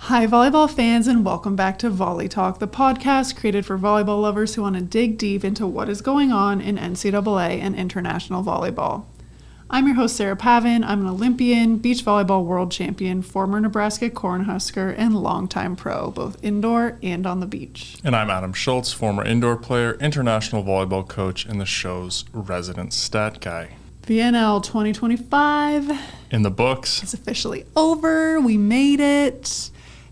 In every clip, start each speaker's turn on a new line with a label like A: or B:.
A: Hi, volleyball fans, and welcome back to Volley Talk, the podcast created for volleyball lovers who want to dig deep into what is going on in NCAA and international volleyball. I'm your host, Sarah Pavin. I'm an Olympian, beach volleyball world champion, former Nebraska Cornhusker, and longtime pro, both indoor and on the beach.
B: And I'm Adam Schultz, former indoor player, international volleyball coach, and the show's resident stat guy.
A: VNL 2025
B: in the books.
A: It's officially over. We made it.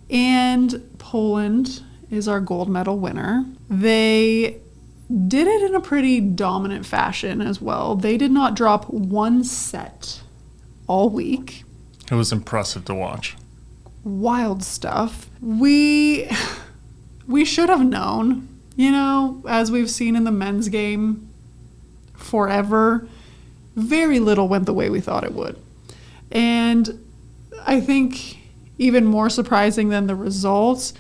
A: And Poland is our gold medal winner. They did it in a pretty dominant fashion as well. They did not drop one set all week.
B: It was impressive to watch.
A: Wild stuff. We should have known, as we've seen in the men's game forever, very little went the way we thought it would. And I think even more surprising than the results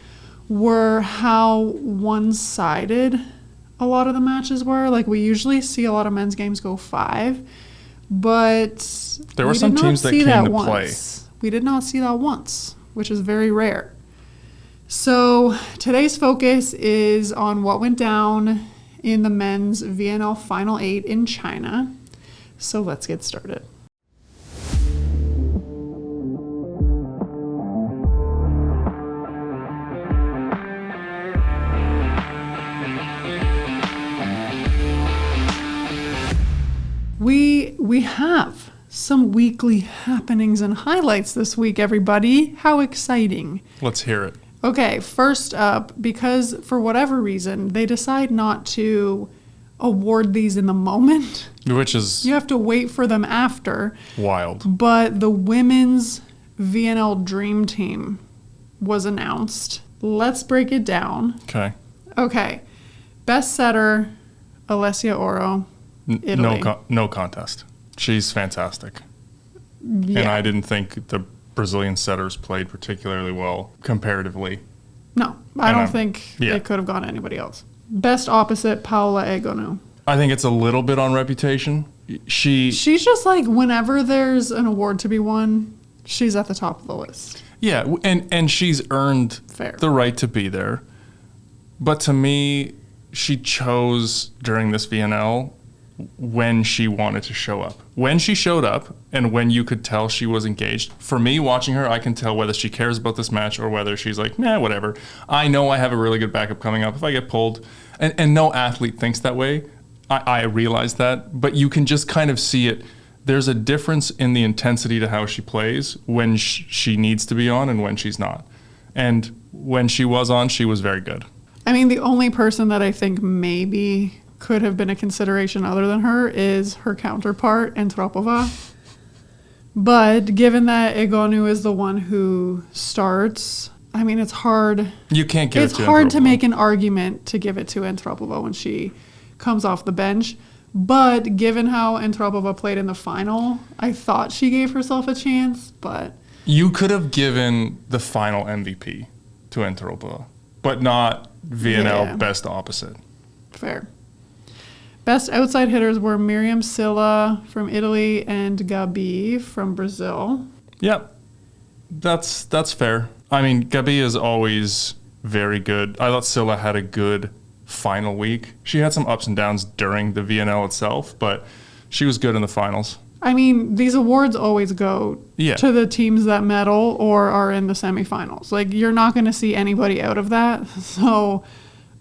A: were how one-sided a lot of the matches were. Like, we usually see a lot of men's games go 5, but
B: there were some teams that came to play.
A: We did not see that once, which is very rare. So today's focus is on what went down in the men's VNL Final 8 in China. So let's get started. We have some weekly happenings and highlights this week, everybody. How exciting.
B: Let's hear it.
A: Okay, first up, because for whatever reason, they decide not to award these in the moment.
B: Which is...
A: You have to wait for them after.
B: Wild.
A: But the women's VNL Dream Team was announced. Let's break it down. Okay. Best setter, Alessia Oro. Italy.
B: No contest. She's fantastic.
A: Yeah.
B: And I didn't think the Brazilian setters played particularly well comparatively.
A: No, I don't think it could have gone to anybody else. Best opposite, Paola Egonu.
B: I think it's a little bit on reputation. She's
A: just like, whenever there's an award to be won, she's at the top of the list.
B: Yeah, and she's earned the right to be there. But to me, she chose during this VNL when she wanted to show up. When she showed up and when you could tell she was engaged. For me, watching her, I can tell whether she cares about this match or whether she's like, nah, whatever. I know I have a really good backup coming up if I get pulled. And no athlete thinks that way. I realize that. But you can just kind of see it. There's a difference in the intensity to how she plays when she needs to be on and when she's not. And when she was on, she was very good.
A: I mean, the only person that I think maybe could have been a consideration other than her is her counterpart, Antropova. But given that Egonu is the one who starts, I mean, it's hard.
B: You can't give it to Antropova.
A: It's hard to make an argument to give it to Antropova when she comes off the bench. But given how Antropova played in the final, I thought she gave herself a chance, but...
B: You could have given the final MVP to Antropova, but not VNL best opposite.
A: Fair. Best outside hitters were Miriam Silla from Italy and Gabi from Brazil.
B: Yep, that's fair. I mean, Gabi is always very good. I thought Silla had a good final week. She had some ups and downs during the VNL itself, but she was good in the finals.
A: I mean, these awards always go to the teams that medal or are in the semifinals. Like, you're not going to see anybody out of that, so...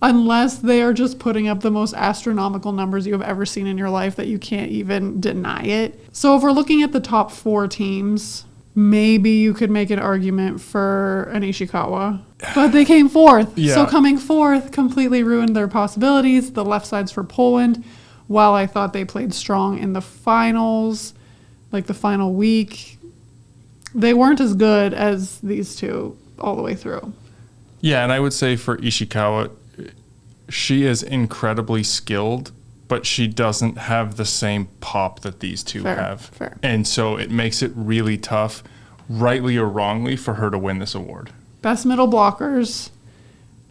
A: Unless they are just putting up the most astronomical numbers you have ever seen in your life that you can't even deny it. So if we're looking at the top 4 teams, maybe you could make an argument for an Ishikawa. But they came fourth. Yeah. So coming fourth completely ruined their possibilities. The left side's for Poland. While I thought they played strong in the finals, like the final week, they weren't as good as these two all the way through.
B: Yeah, and I would say for Ishikawa, she is incredibly skilled, but she doesn't have the same pop that these two have.
A: Fair.
B: And so it makes it really tough, rightly or wrongly, for her to win this award.
A: Best middle blockers,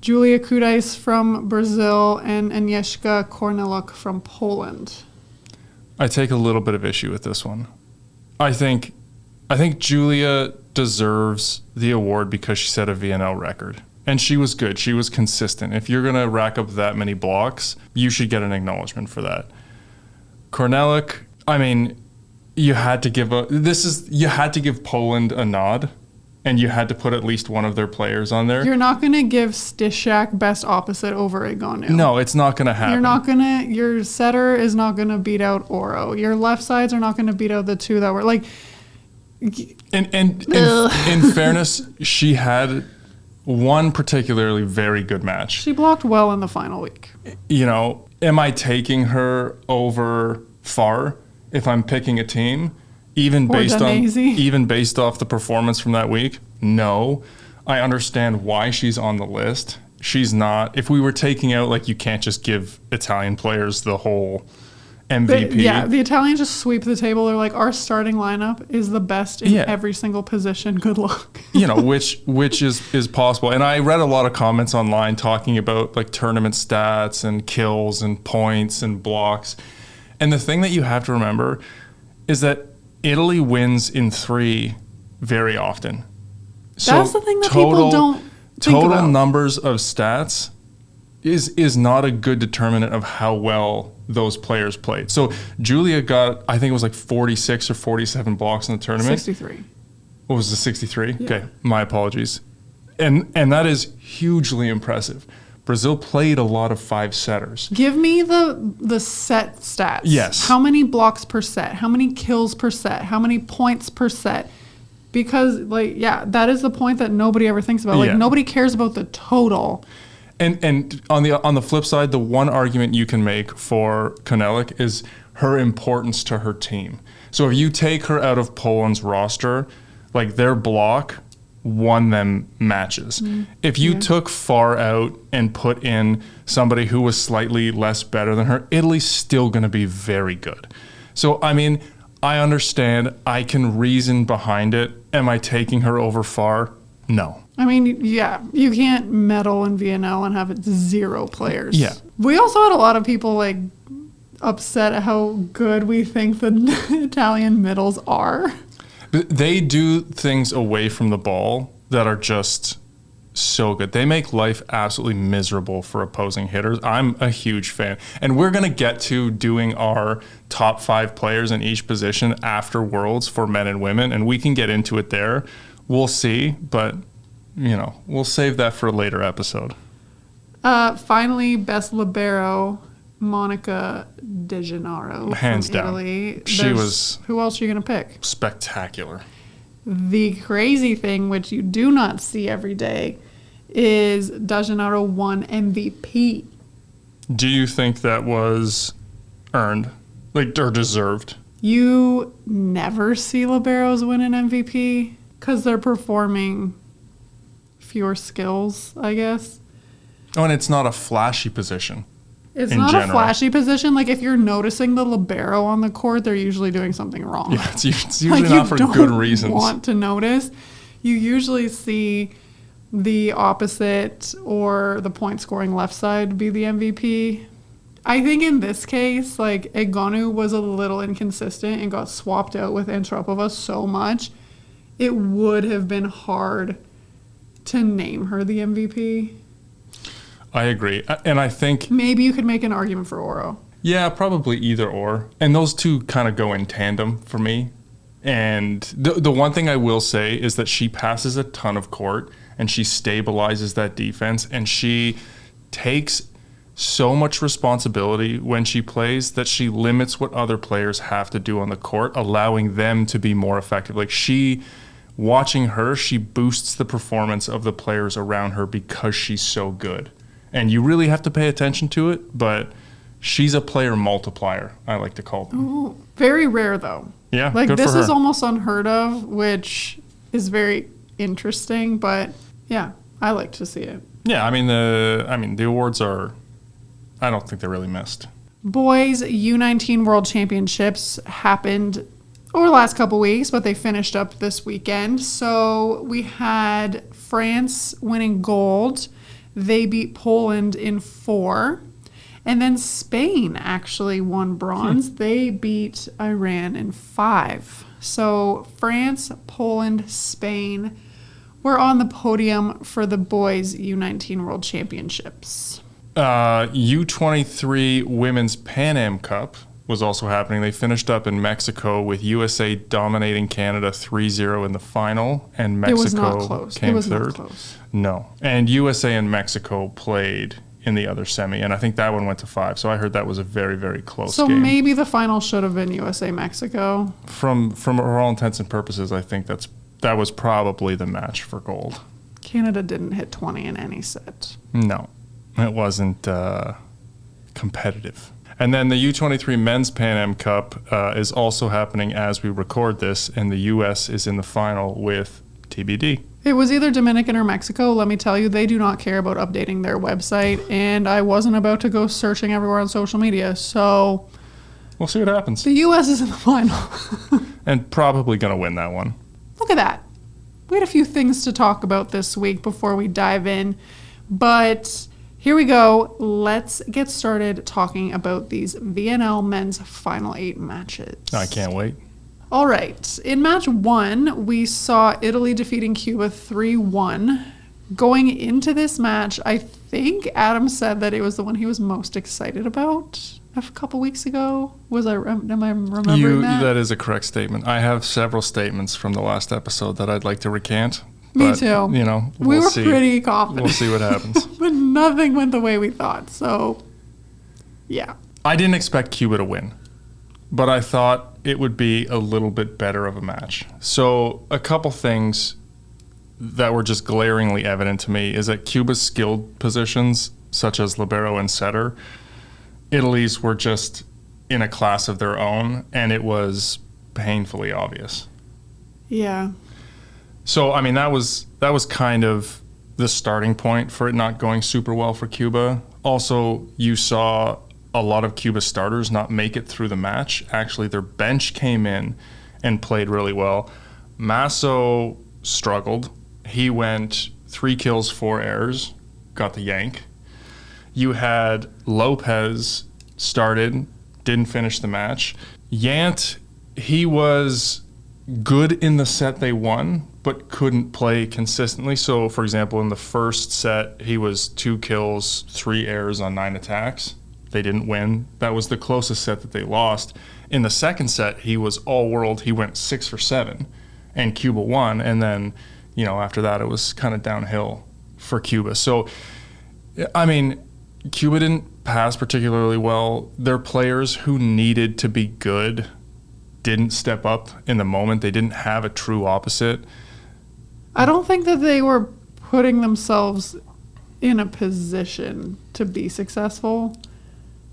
A: Julia Kudais from Brazil and Agnieszka Korneluk from Poland.
B: I take a little bit of issue with this one. I think Julia deserves the award because she set a VNL record. And she was good. She was consistent. If you're going to rack up that many blocks, you should get an acknowledgement for that. Kornelik, I mean, you had to give Poland a nod, and you had to put at least one of their players on there.
A: You're not going to give Stishak best opposite over Egonu.
B: No, it's not going to happen.
A: Your setter is not going to beat out Oro. Your left sides are not going to beat out the two that were like.
B: And in fairness, she had one particularly very good match.
A: She blocked well in the final week.
B: You know, am I taking her over far if I'm picking a team, even based off the performance from that week? No. I understand why she's on the list. She's not. If we were taking out, like, you can't just give Italian players the whole MVP.
A: The Italians just sweep the table. They're like, our starting lineup is the best in every single position. Good luck.
B: You know, which is possible. And I read a lot of comments online talking about like tournament stats and kills and points and blocks. And the thing that you have to remember is that Italy wins in 3 very often.
A: That's the thing that people don't think about.
B: Total numbers of stats is not a good determinant of how well those players played. So Julia got, I think it was like 46 or 47 blocks in the tournament.
A: 63.
B: What was the 63?
A: Yeah.
B: Okay, my apologies. And that is hugely impressive. Brazil played a lot of 5-setters.
A: Give me the set stats.
B: Yes.
A: How many blocks per set? How many kills per set? How many points per set? Because, like, that is the point that nobody ever thinks about. Like, nobody cares about the total.
B: And on the flip side, the one argument you can make for Kornelik is her importance to her team. So if you take her out of Poland's roster, like, their block won them matches. If you took Far out and put in somebody who was slightly less better than her, Italy's still going to be very good. So, I mean, I understand. I can reason behind it. Am I taking her over Far? No.
A: I mean, you can't medal in VNL and have 0 players.
B: Yeah.
A: We also had a lot of people, like, upset at how good we think the Italian middles are.
B: They do things away from the ball that are just so good. They make life absolutely miserable for opposing hitters. I'm a huge fan. And we're going to get to doing our top 5 players in each position after Worlds for men and women, and we can get into it there. We'll see, but, you know, we'll save that for a later episode.
A: Finally, best libero, Monica De Gennaro
B: Hands
A: from
B: down.
A: Italy.
B: She was...
A: Who else are you going to pick?
B: Spectacular.
A: The crazy thing, which you do not see every day, is De Gennaro won MVP.
B: Do you think that was earned, like, or deserved?
A: You never see liberos win an MVP because they're performing fewer skills, I guess.
B: Oh, and it's not a flashy position.
A: It's not a flashy position. Like, if you're noticing the libero on the court, they're usually doing something wrong.
B: Yeah, it's usually like, not for good reasons.
A: You want to notice. You usually see the opposite or the point scoring left side be the MVP. I think in this case, like, Egonu was a little inconsistent and got swapped out with Antropova so much. It would have been hard to name her the MVP.
B: I agree. And I think...
A: maybe you could make an argument for Oro.
B: Yeah, probably either or. And those two kind of go in tandem for me. And the one thing I will say is that she passes a ton of court and she stabilizes that defense and she takes so much responsibility when she plays that she limits what other players have to do on the court, allowing them to be more effective. Like, watching her, she boosts the performance of the players around her because she's so good. And you really have to pay attention to it, but she's a player multiplier, I like to call them.
A: Ooh, very rare, though.
B: Yeah,
A: like,
B: good
A: this
B: for her.
A: is almost unheard of, which is very interesting, but yeah, I like to see it.
B: Yeah, I mean the awards are, I don't think they're really missed.
A: Boys U19 World Championships happened over the last couple weeks, but they finished up this weekend. So we had France winning gold. They beat Poland in 4. And then Spain actually won bronze. They beat Iran in 5. So France, Poland, Spain were on the podium for the boys U19 World Championships.
B: U23 Women's Pan Am Cup was also happening. They finished up in Mexico with USA dominating Canada 3-0 in the final, and Mexico came third.
A: Not close.
B: No. And USA and Mexico played in the other semi, and I think that one went to 5. So I heard that was a very, very close game.
A: So maybe the final should have been USA-Mexico.
B: From all intents and purposes, I think that was probably the match for gold.
A: Canada didn't hit 20 in any set.
B: No, it wasn't competitive. And then the U23 Men's Pan Am Cup is also happening as we record this, and the U.S. is in the final with TBD.
A: It was either Dominican or Mexico. Let me tell you, they do not care about updating their website, and I wasn't about to go searching everywhere on social media, so...
B: We'll see what happens.
A: The U.S. is in the final.
B: And probably going to win that one.
A: Look at that. We had a few things to talk about this week before we dive in, but... Here we go. Let's get started talking about these VNL men's Final 8 matches.
B: I can't wait.
A: All right. In match 1, we saw Italy defeating Cuba 3-1. Going into this match, I think Adam said that it was the one he was most excited about a couple weeks ago. Am I remembering that?
B: That is a correct statement. I have several statements from the last episode that I'd like to recant.
A: Me
B: but,
A: too.
B: We
A: were pretty confident.
B: We'll see what happens.
A: But nothing went the way we thought. So, yeah.
B: I didn't expect Cuba to win, but I thought it would be a little bit better of a match. So, a couple things that were just glaringly evident to me is that Cuba's skilled positions, such as libero and setter, Italy's were just in a class of their own, and it was painfully obvious.
A: Yeah.
B: So, I mean, that was kind of the starting point for it not going super well for Cuba. Also, you saw a lot of Cuba starters not make it through the match. Actually, their bench came in and played really well. Masso struggled. He went 3 kills, 4 errors, got the yank. You had Lopez started, didn't finish the match. Yant, he was good in the set they won, but couldn't play consistently. So, for example, in the first set, he was 2 kills, 3 errors on 9 attacks. They didn't win. That was the closest set that they lost. In the second set, he was all-world. He went 6 for 7, and Cuba won. And then, after that, it was kind of downhill for Cuba. So, I mean, Cuba didn't pass particularly well. Their players who needed to be good didn't step up in the moment. They didn't have a true opposite.
A: I don't think that they were putting themselves in a position to be successful.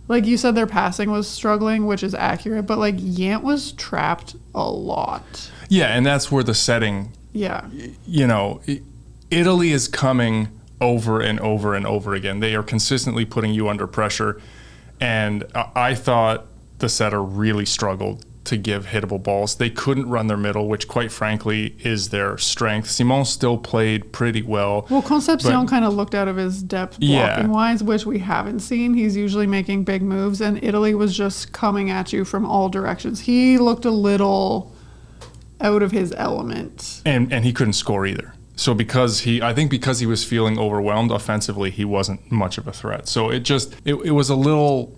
A: Like you said, their passing was struggling, which is accurate, but Yant was trapped a lot.
B: Yeah, and that's where the setting, Italy is coming over and over and over again. They are consistently putting you under pressure, and I thought the setter really struggled to give hittable balls. They couldn't run their middle, which quite frankly is their strength. Simon still played pretty well.
A: Well, Concepcion kind of looked out of his depth blocking-wise, which we haven't seen. He's usually making big moves, and Italy was just coming at you from all directions. He looked a little out of his element.
B: And he couldn't score either. So because he was feeling overwhelmed offensively, he wasn't much of a threat. So it was a little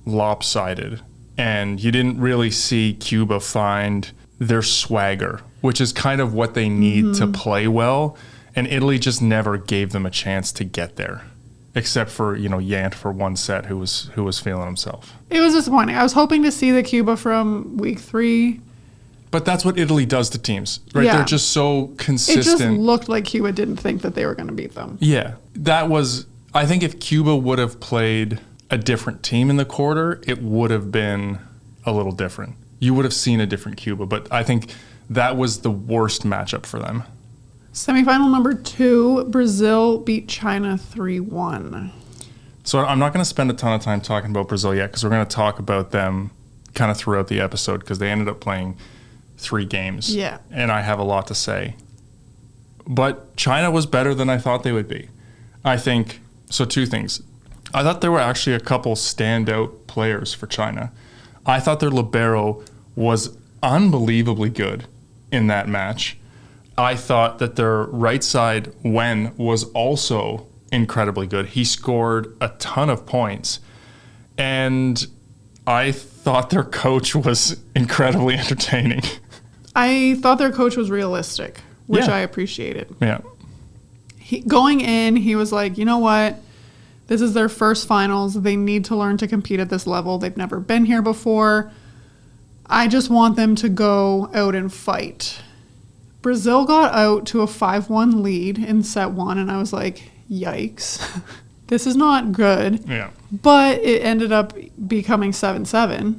B: lopsided. And you didn't really see Cuba find their swagger, which is kind of what they need to play well. And Italy just never gave them a chance to get there, except for, Yant for one set who was feeling himself.
A: It was disappointing. I was hoping to see the Cuba from week 3.
B: But that's what Italy does to teams, right?
A: Yeah.
B: They're just so consistent.
A: It just looked like Cuba didn't think that they were going to beat them.
B: Yeah. I think if Cuba would have played a different team in the quarter, it would have been a little different. You would have seen a different Cuba, but I think that was the worst matchup for them.
A: Semifinal number 2, Brazil beat China 3-1.
B: So I'm not going to spend a ton of time talking about Brazil yet, because we're going to talk about them kind of throughout the episode, because they ended up playing 3 games.
A: Yeah.
B: And I have a lot to say. But China was better than I thought they would be. I think, so 2 things. I thought there were actually a couple standout players for China. I thought their libero was unbelievably good in that match. I thought that their right side, Wen, was also incredibly good. He scored a ton of points. And I thought their coach was incredibly entertaining.
A: I thought their coach was realistic, which I appreciated.
B: Yeah.
A: Going in, he was like, you know what? This is their first finals. They need to learn to compete at this level. They've never been here before. I just want them to go out and fight. Brazil got out to a 5-1 lead in set 1, and I was like, yikes. This is not good.
B: Yeah.
A: But it ended up becoming 7-7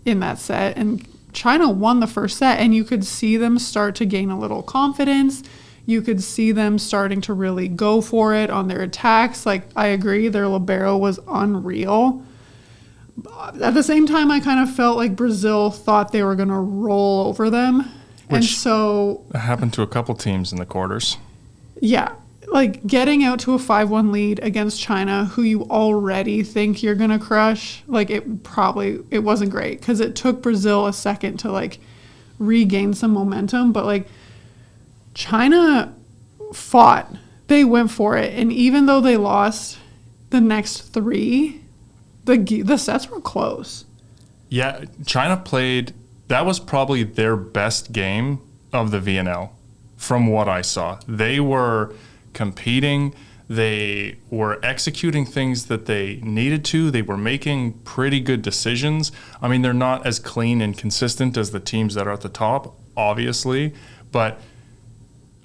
A: in that set, and China won the first set, and you could see them start to gain a little confidence. You could see them starting to really go for it on their attacks. Like, I agree, their libero was unreal. At the same time, I kind of felt like Brazil thought they were going to roll over them.
B: Which
A: and so
B: happened to a couple teams in the quarters.
A: Yeah. Like, getting out to a 5-1 lead against China, who you already think you're going to crush, like, it wasn't great because it took Brazil a second to, like, regain some momentum. But, like, China fought. They went for it. And even though they lost the next 3, the sets were close.
B: Yeah, China played... That was probably their best game of the VNL from what I saw. They were competing. They were executing things that they needed to. They were making pretty good decisions. I mean, they're not as clean and consistent as the teams that are at the top, obviously, but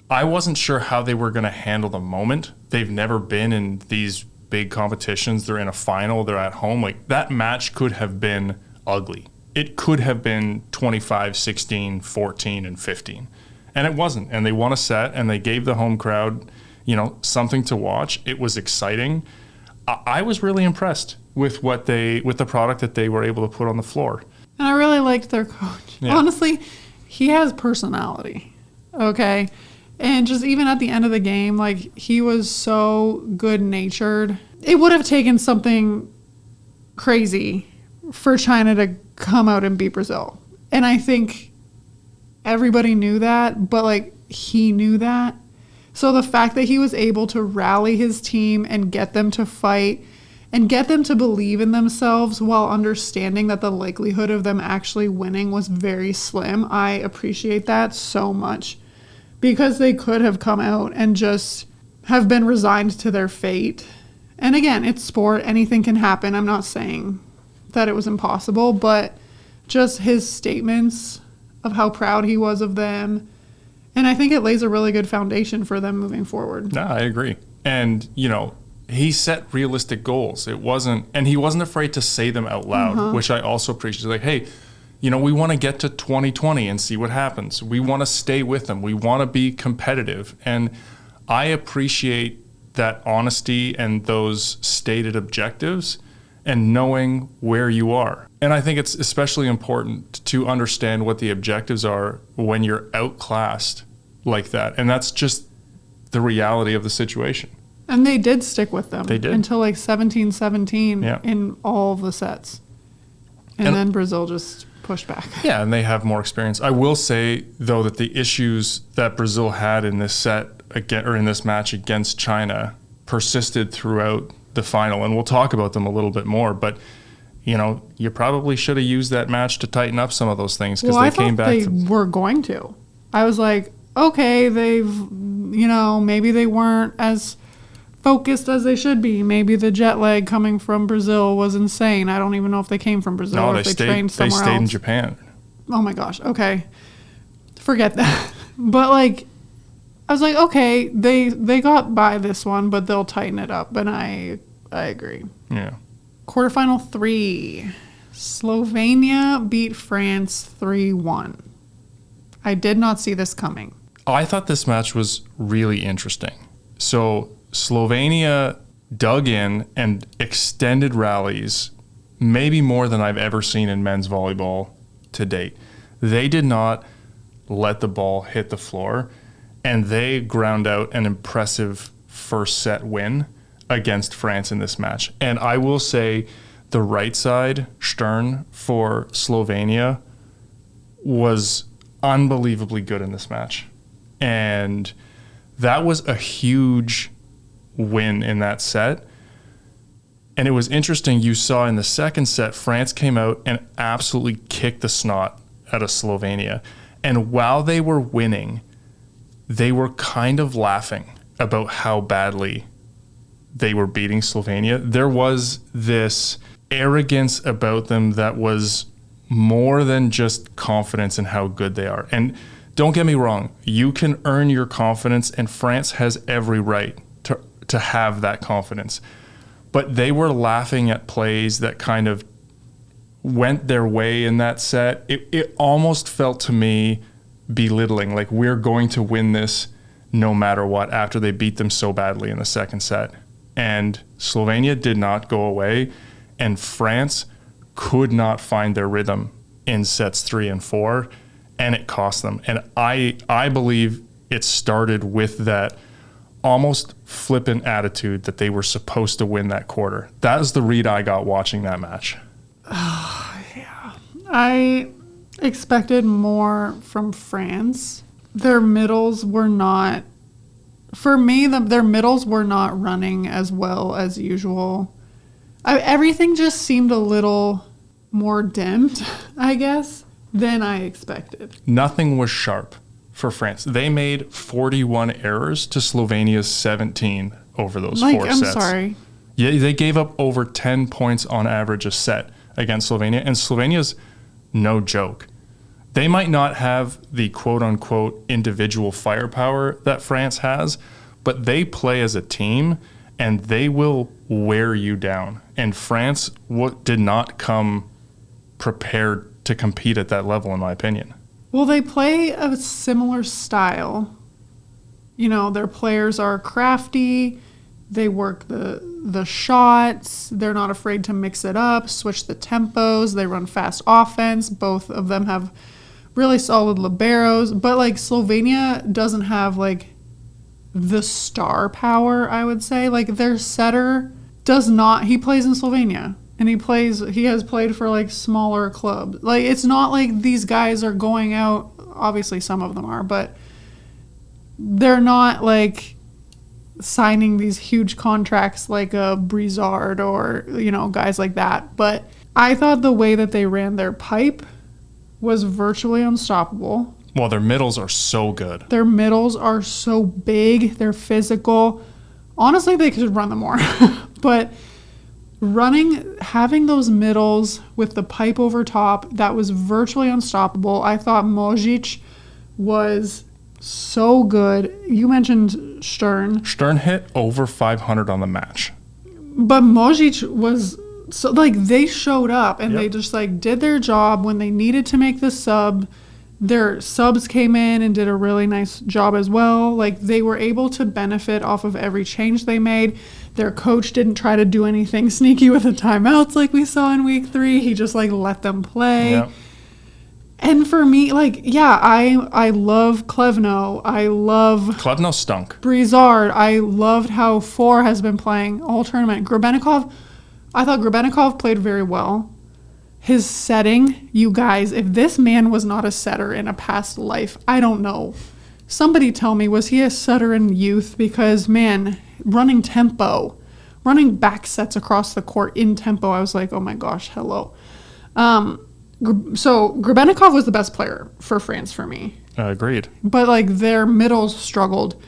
B: I wasn't sure how they were going to handle the moment. They've never been in these big competitions. They're in a final. They're at home. Like, that match could have been ugly. It could have been 25, 16, 14, and 15. And it wasn't. And they won a set, and they gave the home crowd, something to watch. It was exciting. I was really impressed with the product that they were able to put on the floor.
A: And I really liked their coach. Yeah. Honestly, he has personality. Okay? And just even at the end of the game, like, he was so good-natured. It would have taken something crazy for China to come out and beat Brazil. And I think everybody knew that, but, like, he knew that. So the fact that he was able to rally his team and get them to fight and get them to believe in themselves while understanding that the likelihood of them actually winning was very slim, I appreciate that so much. Because they could have come out and just have been resigned to their fate. And again, it's sport. Anything can happen. I'm not saying that it was impossible, but just his statements of how proud he was of them. And I think it lays a really good foundation for them moving forward.
B: No, I agree. And, he set realistic goals. He wasn't afraid to say them out loud, which I also appreciate. Like, hey, we want to get to 2020 and see what happens. We want to stay with them. We want to be competitive. And I appreciate that honesty and those stated objectives and knowing where you are. And I think it's especially important to understand what the objectives are when you're outclassed like that. And that's just the reality of the situation.
A: And they did stick with them.
B: They did.
A: Until like 17-17 in all of the sets. And then Brazil just pushed back.
B: Yeah, and they have more experience. I will say, though, that the issues that Brazil had in this set in this match against China persisted throughout the final, and we'll talk about them a little bit more, but you probably should have used that match to tighten up some of those things because they came back.
A: They were going to. I was like, okay, maybe they weren't as focused as they should be. Maybe the jet lag coming from Brazil was insane. I don't even know if they came from Brazil or if they trained somewhere else.
B: They stayed in Japan.
A: Oh my gosh. Okay. Forget that. But I was like, okay, they got by this one, but they'll tighten it up. And I agree.
B: Yeah.
A: Quarterfinal 3. Slovenia beat France 3-1. I did not see this coming.
B: I thought this match was really interesting. So Slovenia dug in and extended rallies, maybe more than I've ever seen in men's volleyball to date. They did not let the ball hit the floor, and they ground out an impressive first set win against France in this match. And I will say the right side, Stern, for Slovenia was unbelievably good in this match. And that was a huge win in that set. And it was interesting, you saw in the second set, France came out and absolutely kicked the snot out of Slovenia. And while they were winning, they were kind of laughing about how badly they were beating Slovenia. There was this arrogance about them that was more than just confidence in how good they are. And don't get me wrong, you can earn your confidence, and France has every right to have that confidence. But they were laughing at plays that kind of went their way in that set. It almost felt to me belittling, like we're going to win this no matter what, after they beat them so badly in the second set. And Slovenia did not go away, and France could not find their rhythm in sets 3 and 4, and it cost them. And I believe it started with that almost flippant attitude that they were supposed to win that quarter. That is the read I got watching that match.
A: Yeah. I expected more from France. Their middles were not, for me, their middles were not running as well as usual. Everything just seemed a little more dimmed, I guess, than I expected.
B: Nothing was sharp for France. They made 41 errors to Slovenia's 17 over those 4 sets.
A: I'm sorry.
B: Yeah, they gave up over 10 points on average a set against Slovenia, and Slovenia's no joke. They might not have the quote-unquote individual firepower that France has, but they play as a team, and they will wear you down. And France did not come prepared to compete at that level, in my opinion.
A: Well, they play a similar style. You know, their players are crafty. They work the shots. They're not afraid to mix it up, switch the tempos. They run fast offense. Both of them have really solid liberos. But, like, Slovenia doesn't have, like, the star power, I would say. Like, their setter does not. He plays in Slovenia. And he has played for, like, smaller clubs. Like, it's not like these guys are going out. Obviously, some of them are. But they're not, like, signing these huge contracts like a Brizard or, you know, guys like that. But I thought the way that they ran their pipe was virtually unstoppable.
B: Well, their middles are so good.
A: Their middles are so big. They're physical. Honestly, they could run them more. But having those middles with the pipe over top, that was virtually unstoppable. I thought Mojic was so good. You mentioned Stern.
B: Stern hit over 500 on the match.
A: But Mojic was, so, like, they showed up and they just, like, did their job when they needed to make the sub. Their subs came in and did a really nice job as well. Like, they were able to benefit off of every change they made. Their coach didn't try to do anything sneaky with the timeouts like we saw in week 3. He just, like, let them play. Yep. And for me, like, yeah, I love Klevno.
B: Klevno stunk.
A: Brizard. I loved how 4 has been playing all tournament. I thought Grebenikov played very well. His setting, you guys, if this man was not a setter in a past life, I don't know. Somebody tell me, was he a setter in youth? Because, man, running tempo, running back sets across the court in tempo, I was like, oh my gosh, hello. So Grebenikov was the best player for France for me.
B: Agreed.
A: But, like, their middles struggled.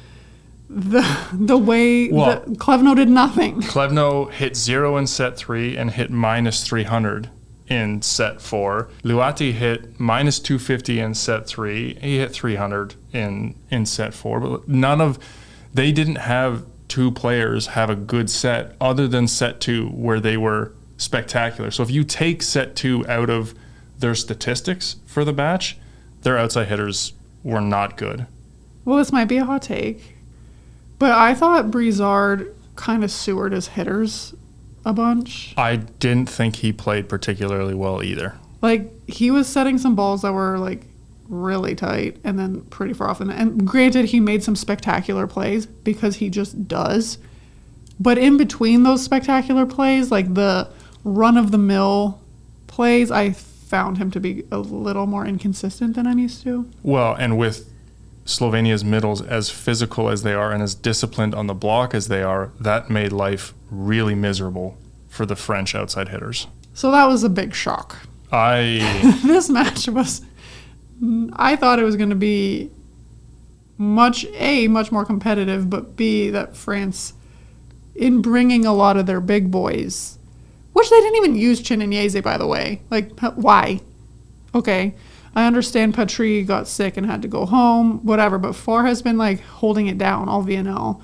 A: The way that Klevno did nothing.
B: Klevno hit 0 in set 3 and hit minus 300 in set 4. Luati hit minus 250 in set 3. He hit 300 in set 4. But they didn't have two players have a good set other than set 2 where they were spectacular. So if you take set 2 out of their statistics for the match, their outside hitters were not good.
A: Well, this might be a hot take, but I thought Brizard kind of sewered his hitters a bunch.
B: I didn't think he played particularly well either.
A: Like, he was setting some balls that were, like, really tight and then pretty far off. And granted, he made some spectacular plays because he just does. But in between those spectacular plays, like the run-of-the-mill plays, I found him to be a little more inconsistent than I'm used to.
B: Well, and with Slovenia's middles as physical as they are and as disciplined on the block as they are, that made life really miserable for the French outside hitters.
A: So that was a big shock. This match was, I thought it was going to be much more competitive, but B, that France, in bringing a lot of their big boys, which they didn't even use Chin and Yeze, by the way. Like, why? Okay, I understand Patry got sick and had to go home, whatever, but Four has been, like, holding it down all VNL.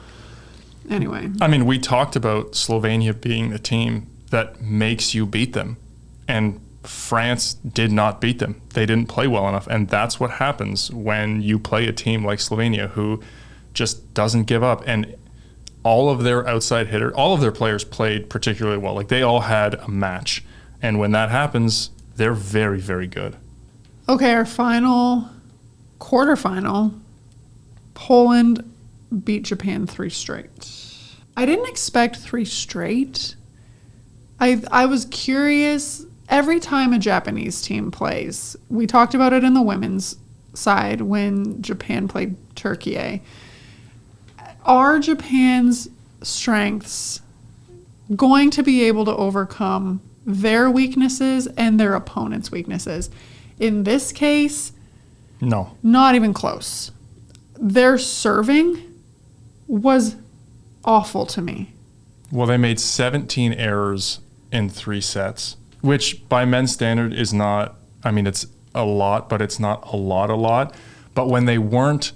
A: Anyway.
B: I mean, we talked about Slovenia being the team that makes you beat them, and France did not beat them. They didn't play well enough, and that's what happens when you play a team like Slovenia who just doesn't give up. And all of their outside hitters, all of their players played particularly well. Like, they all had a match, and when that happens, they're very, very good.
A: Okay, our final quarterfinal, Poland beat Japan 3 straight. I didn't expect 3 straight. I was curious. Every time a Japanese team plays, we talked about it in the women's side when Japan played Turkey. Are Japan's strengths going to be able to overcome their weaknesses and their opponent's weaknesses? In this case,
B: no.
A: Not even close. Their serving was awful to me.
B: Well, they made 17 errors in 3 sets, which by men's standard is not, I mean, it's a lot, but it's not a lot. But when they weren't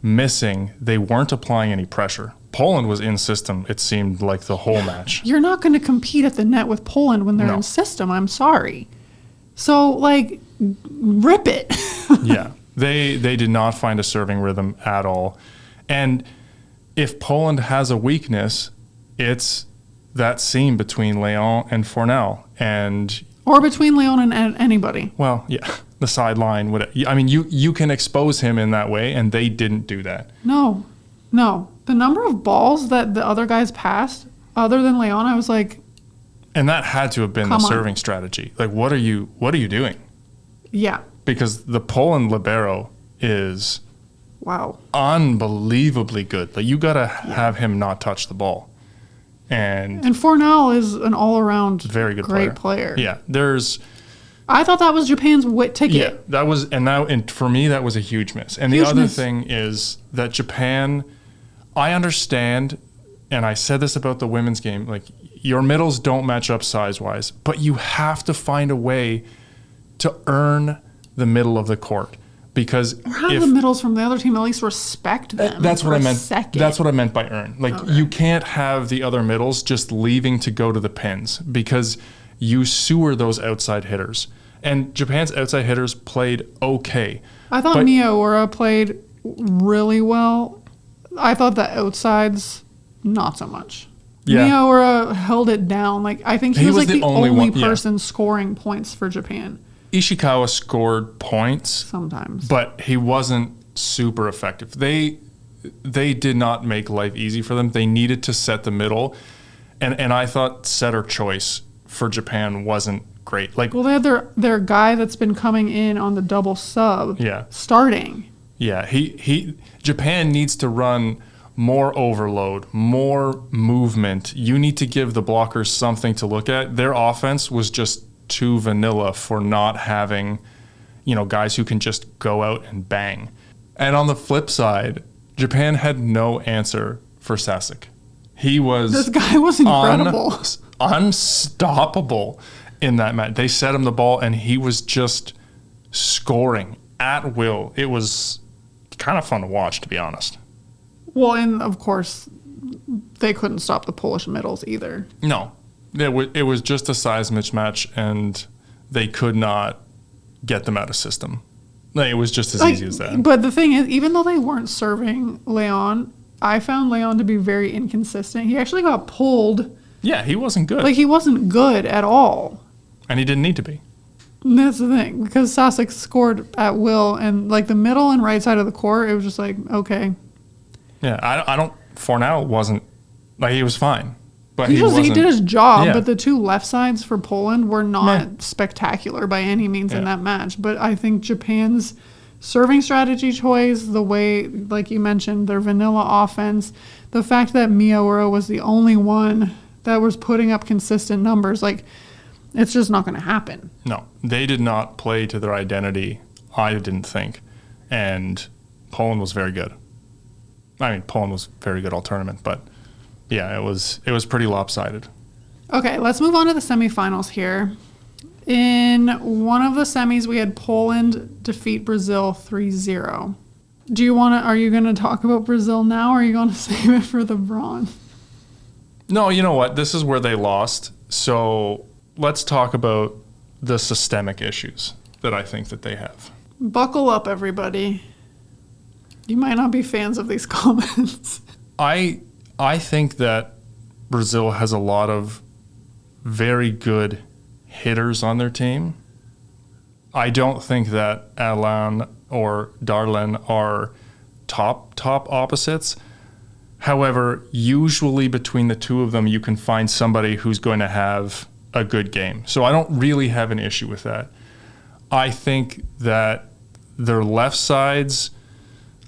B: missing, they weren't applying any pressure. Poland was in system, it seemed like the whole match.
A: You're not going to compete at the net with Poland when they're in system. I'm sorry. So, like, rip it.
B: Yeah. They did not find a serving rhythm at all. And if Poland has a weakness, it's that seam between Leon and Fornal.
A: Or between Leon and anybody.
B: Well, yeah, the sideline. I mean, you can expose him in that way, and they didn't do that.
A: No. The number of balls that the other guys passed, other than Leon, I was like...
B: And that had to have been the serving strategy. Like, what are you doing?
A: Yeah.
B: Because the Poland libero is...
A: Wow.
B: Unbelievably good. Like, you got to have him not touch the ball. And
A: Fornal is an all-around
B: very good
A: great player.
B: Yeah.
A: I thought that was Japan's ticket.
B: Yeah, that was, and for me, that was a huge miss. And the other thing is that Japan, I understand, and I said this about the women's game, like, your middles don't match up size-wise, but you have to find a way to earn the middle of the court. Because
A: or have the middles from the other team at least respect them.
B: That's what I meant.
A: Second.
B: That's what I meant by earn. Like, you can't have the other middles just leaving to go to the pins because you sewer those outside hitters. And Japan's outside hitters played okay.
A: I thought Miyaura played really well. I thought the outsides not so much. Yeah. Miyaura held it down. Like, I think he was like the only person scoring points for Japan.
B: Ishikawa scored points
A: sometimes,
B: but he wasn't super effective. They did not make life easy for them. They needed to set the middle, and I thought setter choice for Japan wasn't great. Like,
A: well, they had their guy that's been coming in on the double sub.
B: Yeah,
A: starting.
B: Yeah, Japan needs to run more overload, more movement. You need to give the blockers something to look at. Their offense was just too vanilla for not having, guys who can just go out and bang. And on the flip side, Japan had no answer for Sasek.
A: This guy was incredible.
B: Unstoppable in that match. They set him the ball and he was just scoring at will. It was kind of fun to watch, to be honest.
A: Well, and of course, they couldn't stop the Polish middles either.
B: No. It was just a size mismatch, and they could not get them out of system. It was just as easy as that.
A: But the thing is, even though they weren't serving Leon, I found Leon to be very inconsistent. He actually got pulled.
B: Yeah, he wasn't good.
A: Like, he wasn't good at all.
B: And he didn't need to be.
A: And that's the thing, because Sasek scored at will, and, like, the middle and right side of the court, it was just like, okay.
B: Yeah, Fornal wasn't, like, he was fine. But
A: he did his job,
B: yeah.
A: But the two left sides for Poland were not spectacular by any means in that match. But I think Japan's serving strategy choice, the way, like you mentioned, their vanilla offense, the fact that Miyaura was the only one that was putting up consistent numbers, like, it's just not going to happen.
B: No, they did not play to their identity, I didn't think. And Poland was very good. I mean, Poland was very good all tournament, but yeah, it was pretty lopsided.
A: Okay, let's move on to the semifinals here. In one of the semis, we had Poland defeat Brazil 3-0. Are you going to talk about Brazil now, or are you going to save it for the bronze?
B: No, you know what? This is where they lost. So let's talk about the systemic issues that I think that they have.
A: Buckle up, everybody. You might not be fans of these comments.
B: I think that Brazil has a lot of very good hitters on their team. I don't think that Alan or Darlin are top opposites. However, usually between the two of them, you can find somebody who's going to have a good game. So I don't really have an issue with that. I think that their left sides,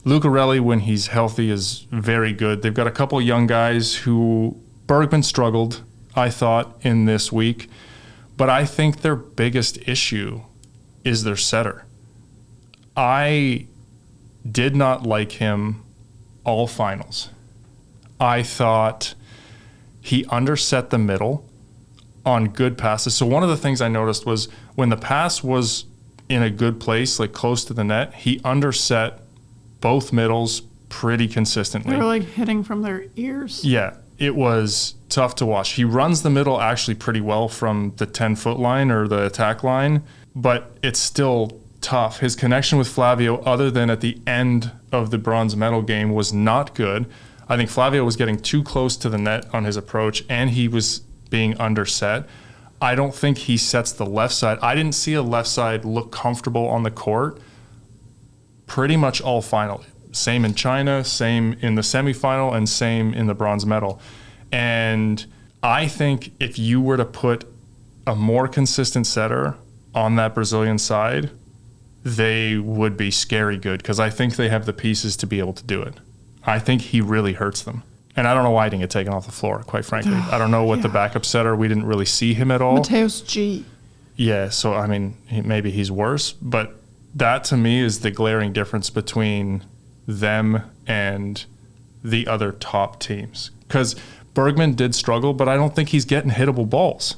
B: Lucarelli, when he's healthy, is very good. They've got a couple young guys who Bergman struggled, I thought, in this week. But I think their biggest issue is their setter. I did not like him all finals. I thought he underset the middle on good passes. So one of the things I noticed was when the pass was in a good place, like close to the net, he underset both middles pretty consistently.
A: They were like hitting from their ears.
B: Yeah, it was tough to watch. He runs the middle actually pretty well from the 10-foot line or the attack line, but it's still tough. His connection with Flavio, other than at the end of the bronze medal game, was not good. I think Flavio was getting too close to the net on his approach, and he was being underset. I don't think he sets the left side. I didn't see a left side look comfortable on the court pretty much all final. Same in China, same in the semifinal, and same in the bronze medal. And I think if you were to put a more consistent setter on that Brazilian side, they would be scary good, because I think they have the pieces to be able to do it. I think he really hurts them. And I don't know why he didn't get taken off the floor, quite frankly. I don't know what the backup setter, we didn't really see him at all.
A: Mateus G.
B: Yeah, so I mean, maybe he's worse, but that to me is the glaring difference between them and the other top teams. Because Bergman did struggle, but I don't think he's getting hittable balls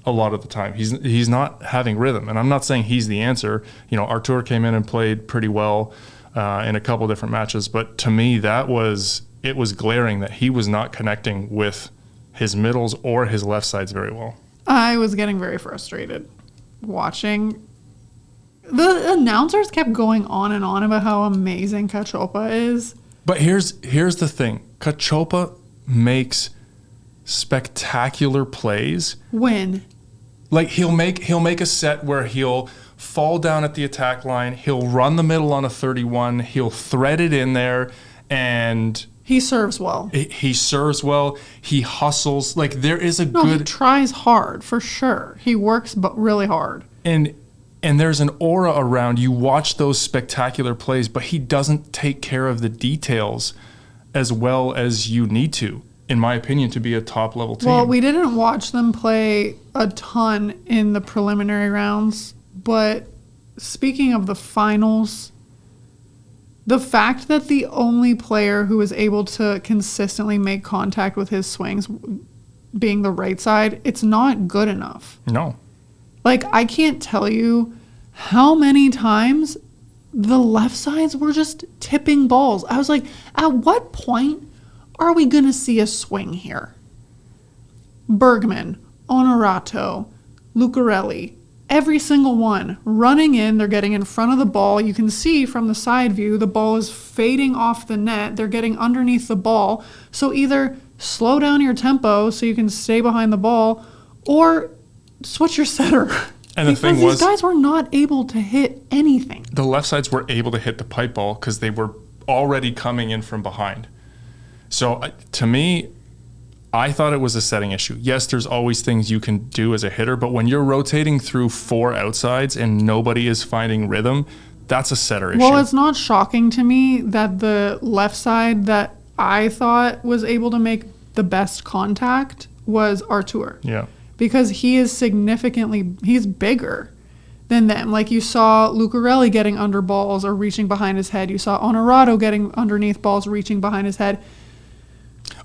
B: a lot of the time. He's not having rhythm, and I'm not saying he's the answer. You know, Artur came in and played pretty well in a couple different matches, but to me it was glaring that he was not connecting with his middles or his left sides very well.
A: I was getting very frustrated watching. The announcers kept going on and on about how amazing Cachopa is.
B: But here's the thing. Cachopa makes spectacular plays.
A: When?
B: Like he'll make a set where he'll fall down at the attack line, he'll run the middle on a 31, he'll thread it in there, and
A: he serves well.
B: He serves well. He hustles. Like there is a good.
A: He tries hard for sure. He works but really hard.
B: And there's an aura around. You watch those spectacular plays, but he doesn't take care of the details as well as you need to, in my opinion, to be a top level team.
A: Well, we didn't watch them play a ton in the preliminary rounds, but speaking of the finals, the fact that the only player who was able to consistently make contact with his swings being the right side, it's not good enough.
B: No.
A: Like, I can't tell you how many times the left sides were just tipping balls. I was like, at what point are we going to see a swing here? Bergman, Honorato, Lucarelli, every single one running in. They're getting in front of the ball. You can see from the side view, the ball is fading off the net. They're getting underneath the ball. So either slow down your tempo so you can stay behind the ball, or switch your setter.
B: And the thing was,
A: these guys were not able to hit anything.
B: The left sides were able to hit the pipe ball because they were already coming in from behind. So to me, I thought it was a setting issue. Yes, there's always things you can do as a hitter, but when you're rotating through 4 outsides and nobody is finding rhythm, that's a setter issue.
A: Well, it's not shocking to me that the left side that I thought was able to make the best contact was Artur.
B: Yeah.
A: Because he's bigger than them. Like you saw Lucarelli getting under balls or reaching behind his head. You saw Honorado getting underneath balls, reaching behind his head.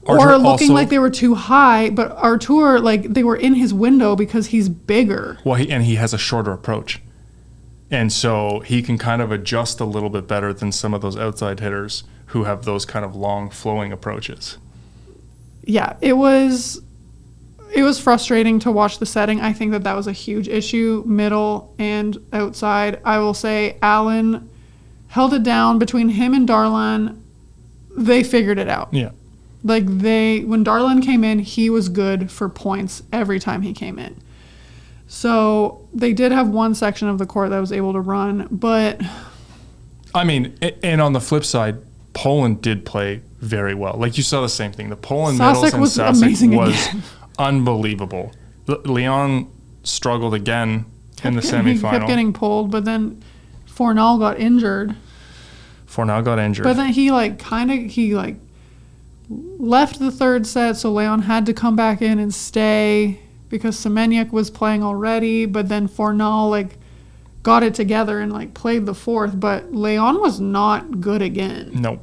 A: Or looking like they were too high, but Artur, like they were in his window because he's bigger.
B: Well, he has a shorter approach. And so he can kind of adjust a little bit better than some of those outside hitters who have those kind of long flowing approaches.
A: Yeah, it was frustrating to watch the setting. I think that was a huge issue, middle and outside. I will say Allen held it down between him and Darlan. They figured it out.
B: Yeah.
A: Like when Darlan came in, he was good for points every time he came in. So they did have one section of the court that was able to run, but
B: I mean, and on the flip side, Poland did play very well. Like you saw the same thing. The Poland medals and Sasek was unbelievable. Leon struggled again in the semifinal.
A: He kept getting pulled, but then Fornal got injured.
B: But
A: then he left the third set, so Leon had to come back in and stay because Semeniuk was playing already, but then Fornal got it together and played the fourth, but Leon was not good again.
B: Nope.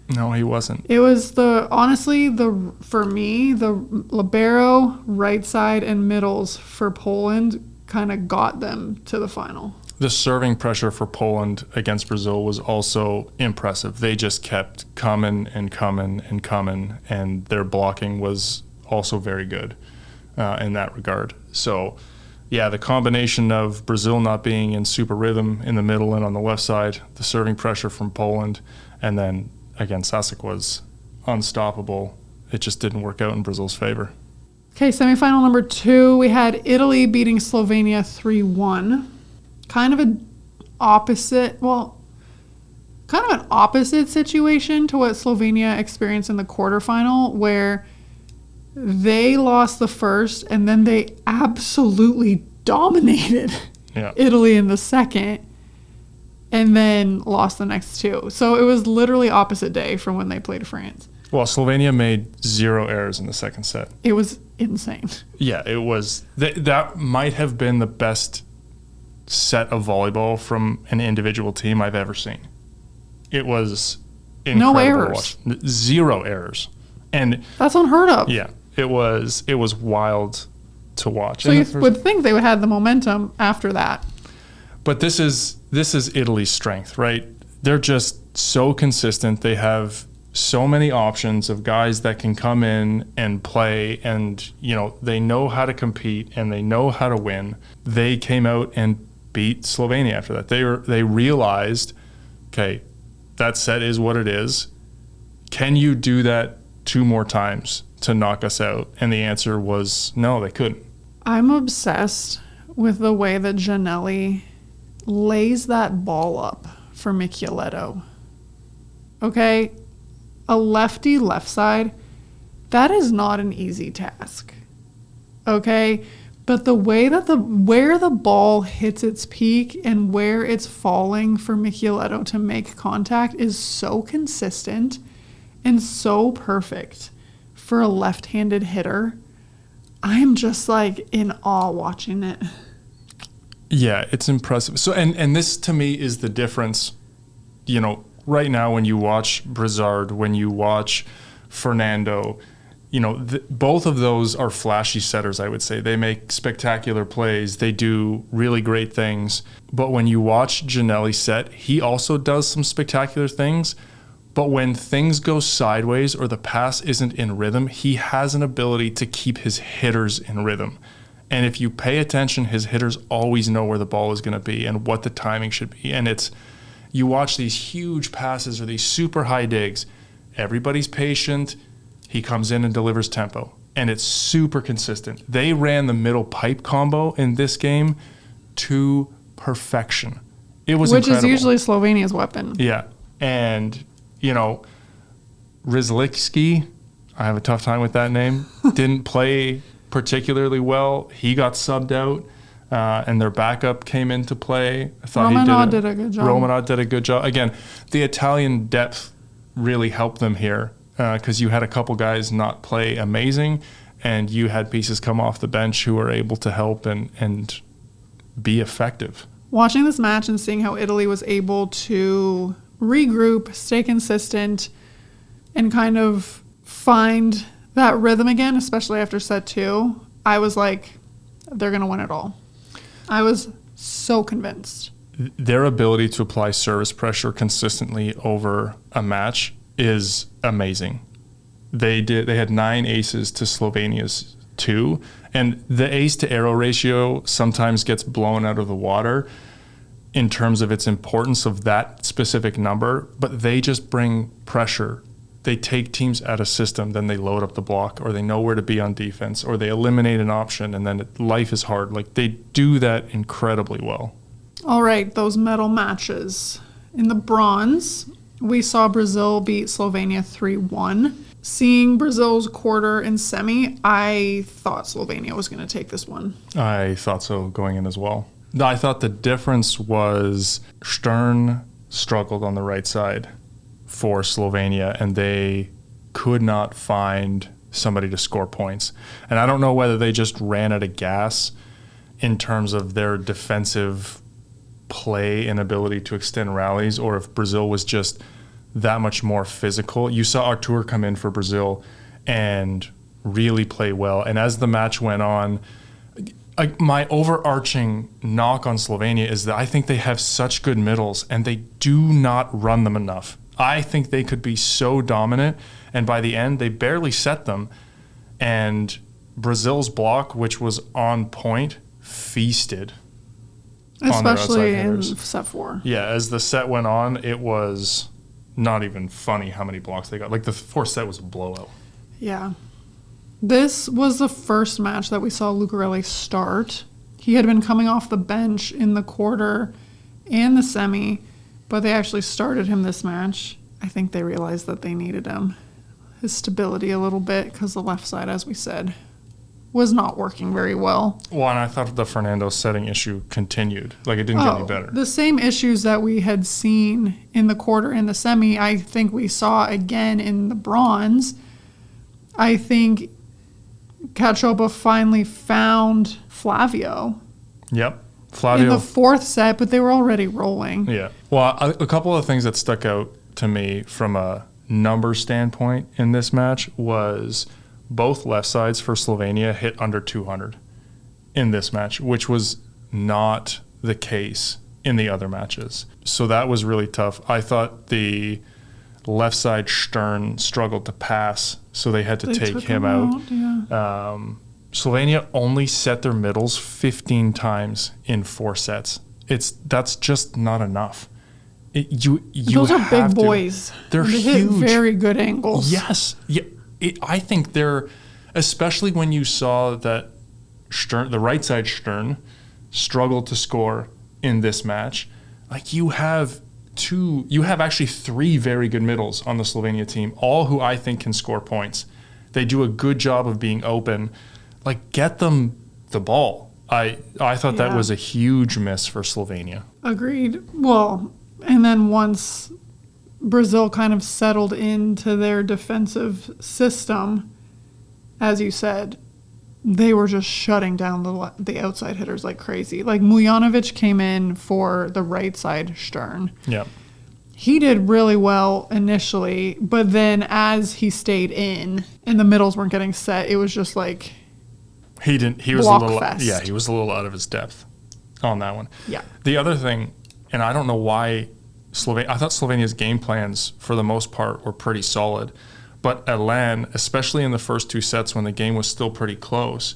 B: No, he wasn't.
A: It was for me, the libero, right side, and middles for Poland kind of got them to the final.
B: The serving pressure for Poland against Brazil was also impressive. They just kept coming and coming and coming, and their blocking was also very good in that regard. So, yeah, the combination of Brazil not being in super rhythm in the middle and on the left side, the serving pressure from Poland, and then, again, Sasek was unstoppable. It just didn't work out in Brazil's favor.
A: Okay, semifinal number 2, we had Italy beating Slovenia 3-1. Kind of an opposite situation to what Slovenia experienced in the quarterfinal, where they lost the first and then they absolutely dominated Italy in the second and then lost the next 2. So it was literally opposite day from when they played France.
B: Well, Slovenia made 0 errors in the second set.
A: It was insane.
B: Yeah, it was. That might have been the best set of volleyball from an individual team I've ever seen. It was incredible.
A: No errors.
B: To watch. 0 errors. And
A: that's unheard of.
B: Yeah. It was wild to watch.
A: So you would think they would have the momentum after that.
B: But this is Italy's strength, right? They're just so consistent. They have so many options of guys that can come in and play, and they know how to compete and they know how to win. They came out and beat Slovenia after that. They realized, okay, that set is what it is. Can you do that 2 more times to knock us out? And the answer was no, they couldn't.
A: I'm obsessed with the way that Giannelli lays that ball up for Michieletto. Okay, a lefty left side, that is not an easy task. Okay, but the way that where the ball hits its peak and where it's falling for Michieletto to make contact is so consistent and so perfect for a left-handed hitter. I'm just in awe watching it.
B: Yeah, it's impressive. So, and this to me is the difference, right now when you watch Brizard, when you watch Fernando, both of those are flashy setters, I would say. They make spectacular plays. They do really great things. But when you watch Giannelli set, he also does some spectacular things. But when things go sideways or the pass isn't in rhythm, he has an ability to keep his hitters in rhythm. And if you pay attention, his hitters always know where the ball is going to be and what the timing should be. And you watch these huge passes or these super high digs. Everybody's patient. He comes in and delivers tempo. And it's super consistent. They ran the middle pipe combo in this game to perfection. It was incredible.
A: Which is usually Slovenia's weapon.
B: Yeah. And, Rizlicki, I have a tough time with that name, didn't play particularly well. He got subbed out, and their backup came into play. I thought
A: Romanov did a good job.
B: Romanov did a good job. Again, the Italian depth really helped them here because you had a couple guys not play amazing, and you had pieces come off the bench who were able to help and be effective.
A: Watching this match and seeing how Italy was able to regroup, stay consistent, and kind of find that rhythm again, especially after set 2, I was like, they're going to win it all. I was so convinced.
B: Their ability to apply service pressure consistently over a match is amazing. They had 9 aces to Slovenia's 2, and the ace to arrow ratio sometimes gets blown out of the water in terms of its importance of that specific number, but they just bring pressure. They take teams out of system, then they load up the block, or they know where to be on defense, or they eliminate an option, and then life is hard. Like, they do that incredibly well.
A: All right, those medal matches. In the bronze, we saw Brazil beat Slovenia 3-1. Seeing Brazil's quarter and semi, I thought Slovenia was going to take this one.
B: I thought so going in as well. I thought the difference was Stern struggled on the right side for Slovenia, and they could not find somebody to score points. And I don't know whether they just ran out of gas in terms of their defensive play and ability to extend rallies, or if Brazil was just that much more physical. You saw Artur come in for Brazil and really play well. And as the match went on, my overarching knock on Slovenia is that I think they have such good middles and they do not run them enough. I think they could be so dominant, and by the end, they barely set them. And Brazil's block, which was on point, feasted.
A: Especially in set 4.
B: Yeah, as the set went on, it was not even funny how many blocks they got. Like, the 4th set was a blowout.
A: Yeah. This was the first match that we saw Lucarelli start. He had been coming off the bench in the quarter and the semi, but they actually started him this match. I think they realized that they needed him. His stability a little bit, because the left side, as we said, was not working very well.
B: Well, and I thought the Fernando setting issue continued. Like, it didn't get any better.
A: The same issues that we had seen in the quarter and the semi, I think we saw again in the bronze. I think Cachopa finally found Flavio.
B: Yep. Flavio.
A: In the 4th set, but they were already rolling.
B: Yeah. Well, a couple of things that stuck out to me from a number standpoint in this match was both left sides for Slovenia hit under 200 in this match, which was not the case in the other matches. So that was really tough. I thought the left side Stern struggled to pass, so they had to take him out. Yeah. Slovenia only set their middles 15 times in 4 sets. That's just not enough.
A: Those are big boys.
B: They're huge.
A: Hit very good angles.
B: Yes. Yeah. I think they're, especially when you saw that Stern, the right side Stern, struggled to score in this match. Like, you have actually 3 very good middles on the Slovenia team, all who I think can score points. They do a good job of being open. Like, get them the ball. I thought that was a huge miss for Slovenia.
A: Agreed. Well, and then once Brazil kind of settled into their defensive system, as you said, they were just shutting down the outside hitters like crazy. Like, Mujanovic came in for the right side Stern.
B: Yeah.
A: He did really well initially, but then as he stayed in and the middles weren't getting set, it was just like
B: he was
A: block
B: a little
A: fest.
B: Yeah, he was a little out of his depth on that one.
A: Yeah.
B: The other thing, and I don't know why I thought Slovenia's game plans for the most part were pretty solid, but Alain, especially in the first 2 sets when the game was still pretty close,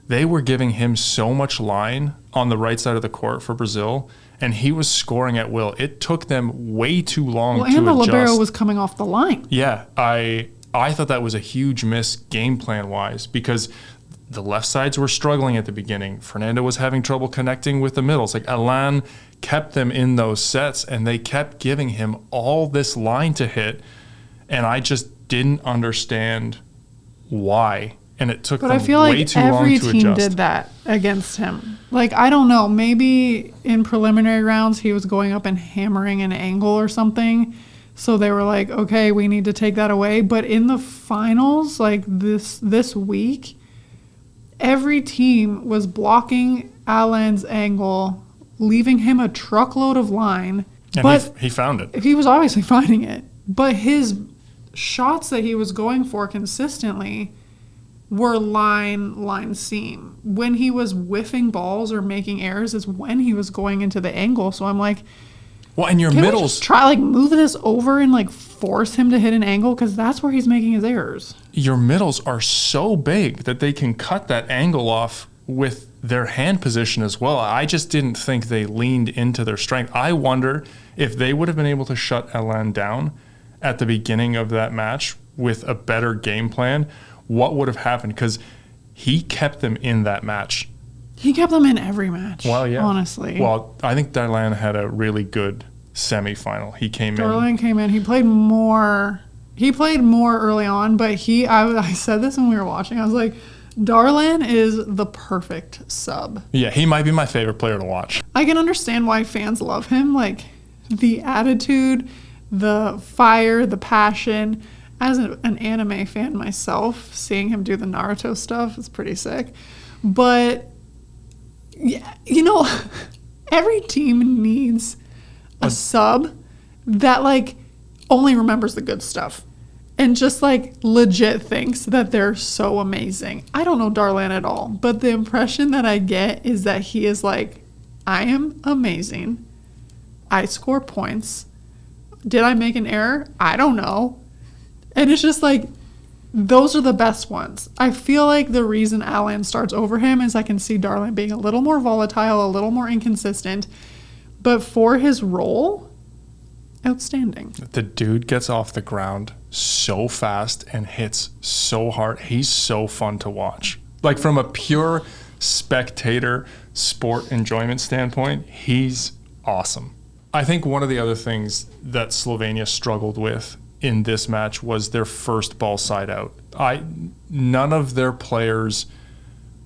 B: they were giving him so much line on the right side of the court for Brazil, and he was scoring at will. It took them way too long to adjust.
A: And the libero was coming off the line.
B: Yeah, I thought that was a huge miss game plan-wise, because the left sides were struggling at the beginning. Fernando was having trouble connecting with the middles. Like, Alain kept them in those sets, and they kept giving him all this line to hit, and I just didn't understand why. And it took
A: but
B: them
A: I feel
B: way
A: like
B: too long to
A: every
B: adjust.
A: team did that against him. Like, I don't know. Maybe in preliminary rounds he was going up and hammering an angle or something. So they were like, okay, we need to take that away. But in the finals, like this week, every team was blocking Alain's angle, leaving him a truckload of line.
B: And
A: but
B: he found it.
A: He was obviously finding it. But his shots that he was going for consistently were line seam. When he was whiffing balls or making errors is when he was going into the angle. So I'm like,
B: well, and your
A: can
B: middles,
A: we just try like move this over and like force him to hit an angle, because that's where he's making his errors.
B: Your middles are so big that they can cut that angle off with their hand position as well. I just didn't think they leaned into their strength. I wonder if they would have been able to shut Alain down at the beginning of that match with a better game plan, what would have happened? Because he kept them in that match.
A: He kept them in every match.
B: Well, yeah.
A: Honestly.
B: Well, I think Darlan had a really good semifinal. He came in.
A: Darlan came in. He played more early on, but I said this when we were watching. I was like, Darlan is the perfect sub.
B: Yeah, he might be my favorite player to watch.
A: I can understand why fans love him. Like, the attitude, the fire, the passion. As an anime fan myself, seeing him do the Naruto stuff is pretty sick. But, yeah, every team needs a sub that, like, only remembers the good stuff and just, like, legit thinks that they're so amazing. I don't know Darlan at all, but the impression that I get is that he is like, I am amazing. I score points. Did I make an error? I don't know. And it's just like, those are the best ones. I feel like the reason Alain starts over him is I can see Darlan being a little more volatile, a little more inconsistent. But for his role, outstanding.
B: The dude gets off the ground so fast and hits so hard. He's so fun to watch. Like, from a pure spectator sport enjoyment standpoint, he's awesome. I think one of the other things that Slovenia struggled with in this match was their first ball side out. None of their players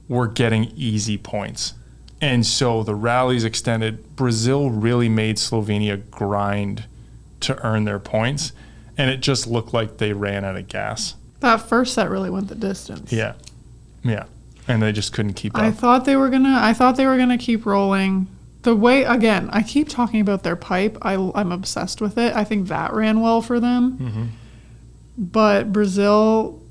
B: were getting easy points. And so the rallies extended. Brazil really made Slovenia grind to earn their points, and it just looked like they ran out of gas.
A: That first set really went the distance.
B: Yeah. And they just couldn't keep up.
A: I thought they were gonna keep rolling. The way, again, I keep talking about their pipe. I'm obsessed with it. I think that ran well for them. Mm-hmm. But Brazil,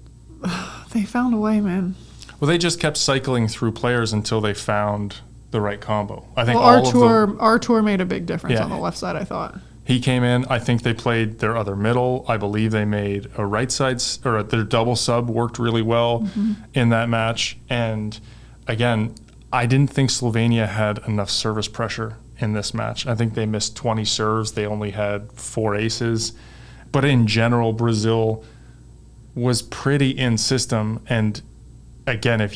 A: they found a way, man.
B: Well, they just kept cycling through players until they found the right combo. I think
A: Artur made a big difference on the left side, I thought.
B: He came in. I think they played their other middle. I believe they made a right side, or their double sub worked really well in that match. And again, I didn't think Slovenia had enough service pressure in this match. I think they missed 20 serves. They only had 4 aces. But in general, Brazil was pretty in system. And again,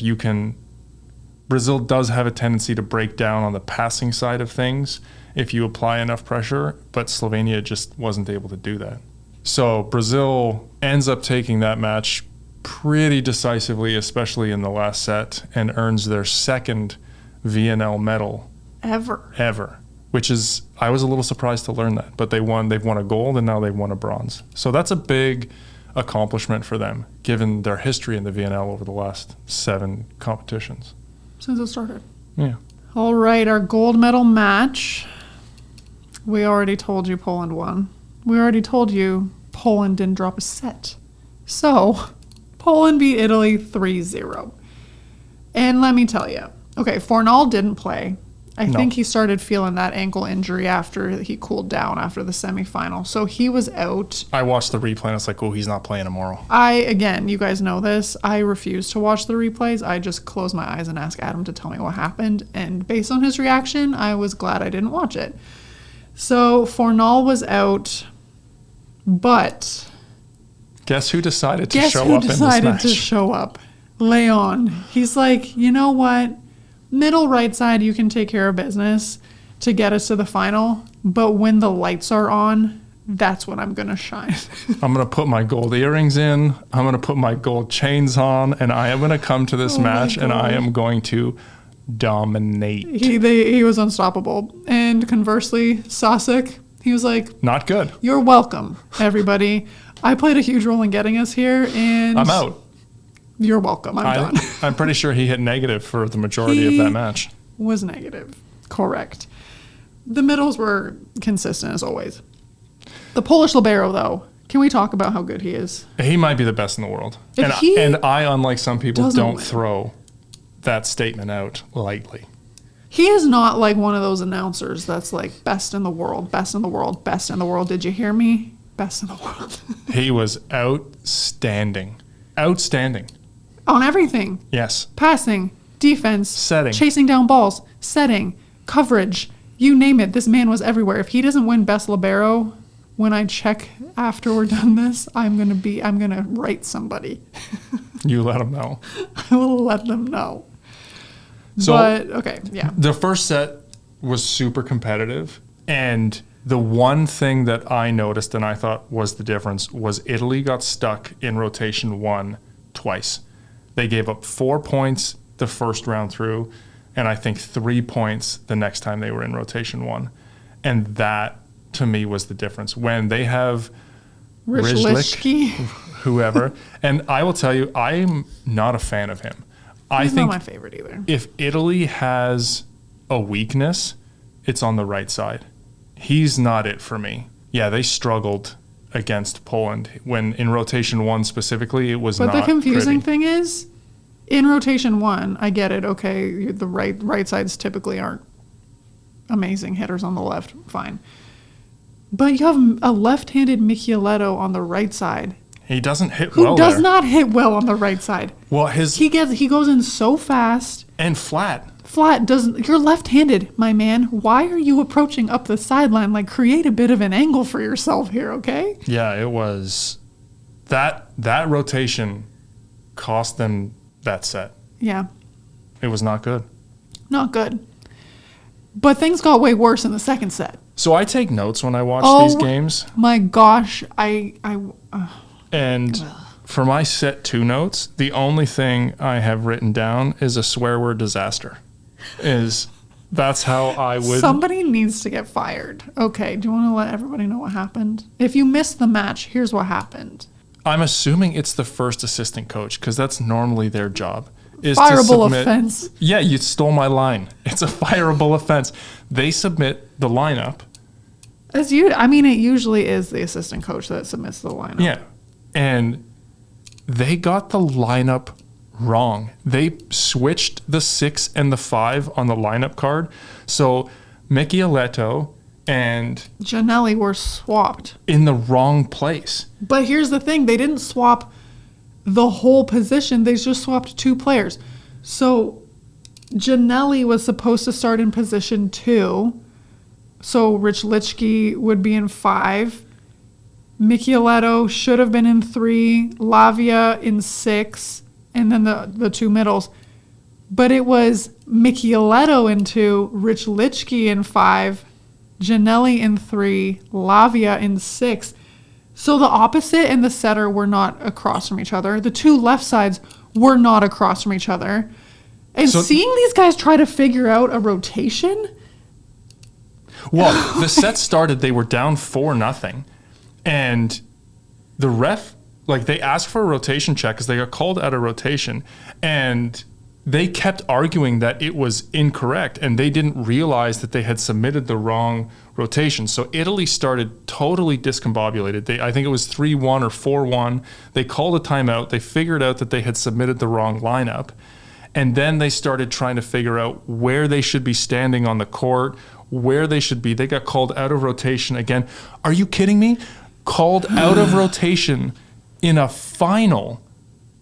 B: Brazil does have a tendency to break down on the passing side of things if you apply enough pressure, but Slovenia just wasn't able to do that. So Brazil ends up taking that match pretty decisively, especially in the last set, and earns their second VNL medal ever, which is, I was a little surprised to learn that, but they've won a gold and now they've won a bronze. So that's a big accomplishment for them, given their history in the VNL over the last 7 competitions.
A: Since it started.
B: Yeah.
A: All right, our gold medal match. We already told you Poland won. We already told you Poland didn't drop a set. So, Poland beat Italy 3-0. And let me tell you, okay, Fornal didn't play. I think he started feeling that ankle injury after he cooled down after the semifinal. So he was out.
B: I watched the replay and it's like, oh, he's not playing tomorrow.
A: Again, you guys know this. I refuse to watch the replays. I just close my eyes and ask Adam to tell me what happened. And based on his reaction, I was glad I didn't watch it. So Fornal was out, but
B: guess who decided to show up in this match? Guess who decided to
A: show up? Leon. He's like, you know what? Middle right side, you can take care of business to get us to the final. But when the lights are on, that's when I'm going to shine.
B: I'm going to put my gold earrings in. I'm going to put my gold chains on, and I am going to come to this match, and I am going to dominate.
A: He was unstoppable. And conversely, Sasek, he was like,
B: not good.
A: You're welcome, everybody. I played a huge role in getting us here, and
B: I'm out.
A: You're welcome. I'm done.
B: I'm pretty sure he hit negative for the majority of that match.
A: Was negative. Correct. The middles were consistent as always. The Polish libero, though, can we talk about how good he is?
B: He might be the best in the world. And I, unlike some people, don't throw that statement out lightly.
A: He is not like one of those announcers that's like best in the world, best in the world, best in the world. Did you hear me? Best in the world.
B: He was outstanding. Outstanding.
A: On everything.
B: Yes.
A: Passing, defense,
B: setting,
A: chasing down balls, setting, coverage, you name it. This man was everywhere. If he doesn't win best libero, when I check after we're done this, I'm gonna write somebody.
B: You let them know.
A: I will let them know.
B: So,
A: but okay, yeah.
B: The first set was super competitive, and the one thing that I noticed and I thought was the difference was Italy got stuck in rotation 1 twice. They gave up 4 points the first round through, and I think 3 points the next time they were in rotation 1. And that, to me, was the difference. When they have
A: Rizlick,
B: whoever, and I will tell you, I'm not a fan of him.
A: He's not my favorite either.
B: If Italy has a weakness, it's on the right side. He's not it for me. Yeah, they struggled against Poland when in rotation 1 specifically, it was not
A: But the confusing
B: pretty.
A: thing is, in rotation 1, I get it. Okay, the right sides typically aren't amazing hitters on the left. Fine. But you have a left-handed Micheletto on the right side.
B: He doesn't hit well
A: Who does not hit well on the right side.
B: Well,
A: he goes in so fast.
B: And flat.
A: You're left-handed, my man. Why are you approaching up the sideline? Like, create a bit of an angle for yourself here, okay?
B: Yeah, it was. That rotation cost them that set.
A: Yeah.
B: It was not good.
A: Not good. But things got way worse in the second set.
B: So I take notes when I watch these games.
A: My gosh,
B: And for my set 2 notes, the only thing I have written down is a swear word disaster. That's how I would...
A: Somebody needs to get fired. Okay, do you want to let everybody know what happened? If you missed the match, here's what happened.
B: I'm assuming it's the first assistant coach, because that's normally their job.
A: Fireable offense.
B: Yeah, you stole my line. It's a fireable offense. They submit the lineup.
A: It usually is the assistant coach that submits the lineup.
B: Yeah. And they got the lineup wrong. They switched the 6 and the 5 on the lineup card. So Micheletto and
A: Giannelli were swapped.
B: In the wrong place.
A: But here's the thing. They didn't swap the whole position. They just swapped 2 players. So Giannelli was supposed to start in position 2. So Rich Lichky would be in 5. Micheletto should have been in 3. Lavia in 6. And then the 2 middles. But it was Micheletto in 2. Rich Lichky in 5. Giannelli in 3. Lavia in 6. So the opposite and the setter were not across from each other. The 2 left sides were not across from each other. And seeing these guys try to figure out a rotation...
B: Well, the set started, they were down 4-0. And the ref, they asked for a rotation check because they got called out of rotation. And they kept arguing that it was incorrect. And they didn't realize that they had submitted the wrong rotation. So Italy started totally discombobulated. I think it was 3-1 or 4-1. They called a timeout. They figured out that they had submitted the wrong lineup. And then they started trying to figure out where they should be standing on the court, where they should be. They got called out of rotation again. Are you kidding me? Called out of rotation in a final.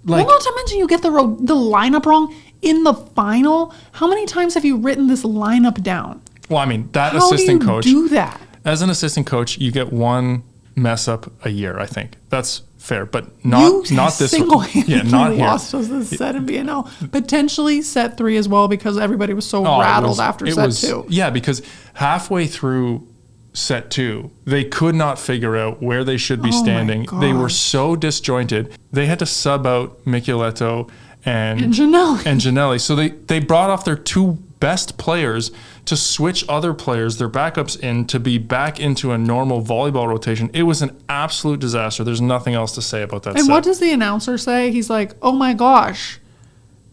A: Well, not to mention you get the lineup wrong in the final. How many times have you written this lineup down?
B: Well, that assistant coach.
A: How do you do that?
B: As an assistant coach, you get one mess up a year, I think. That's fair, but not this
A: single-handedly lost us this set in VNL. Potentially set 3 as well because everybody was so rattled after set 2.
B: Yeah, because halfway through set 2, they could not figure out where they should be standing. They were so disjointed. They had to sub out Micheletto and Janelli. So they brought off their 2 best players to switch other players, their backups in, to be back into a normal volleyball rotation. It was an absolute disaster. There's nothing else to say about that
A: And
B: set.
A: what does the announcer say? He's like, oh my gosh,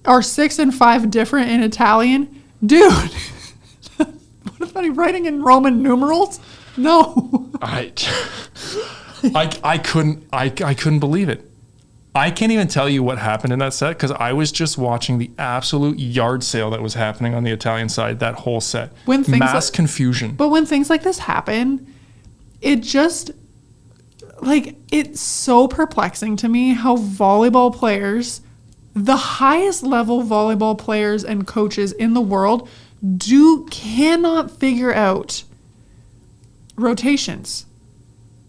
A: are 6 and 5 different in Italian? Dude, what about he writing in Roman numerals? No.
B: I couldn't believe it. I can't even tell you what happened in that set because I was just watching the absolute yard sale that was happening on the Italian side that whole set. Mass confusion.
A: But when things like this happen, it just, like, it's so perplexing to me how volleyball players, the highest level volleyball players and coaches in the world, cannot figure out rotations.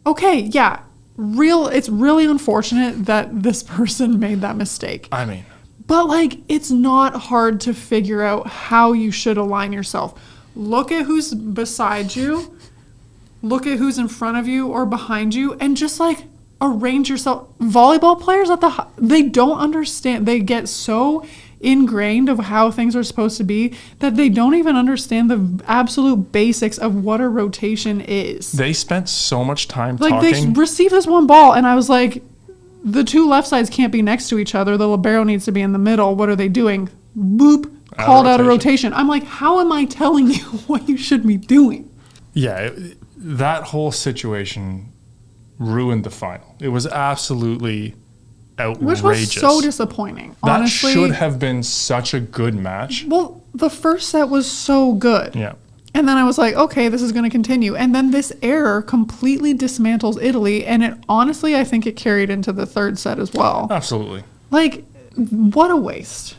A: Okay, yeah. It's really unfortunate that this person made that mistake.
B: I mean,
A: but like, it's not hard to figure out how you should align yourself. Look at who's beside you, look at who's in front of you or behind you, and just like arrange yourself. Volleyball players they don't understand. They get so ingrained of how things are supposed to be that they don't even understand the absolute basics of what a rotation is.
B: They spent so much time
A: talking. Like, they received this one ball and I was like, the 2 left sides can't be next to each other. The libero needs to be in the middle. What are they doing? Boop. Called out a rotation. I'm like, how am I telling you what you should be doing?
B: Yeah, that whole situation ruined the final. It was absolutely outrageous.
A: Which was so disappointing, honestly.
B: That should have been such a good match.
A: Well, the first set was so good.
B: Yeah.
A: And then I was like, okay, this is going to continue. And then this error completely dismantles Italy. And it honestly, I think it carried into the 3rd set as well.
B: Absolutely.
A: Like, what a waste.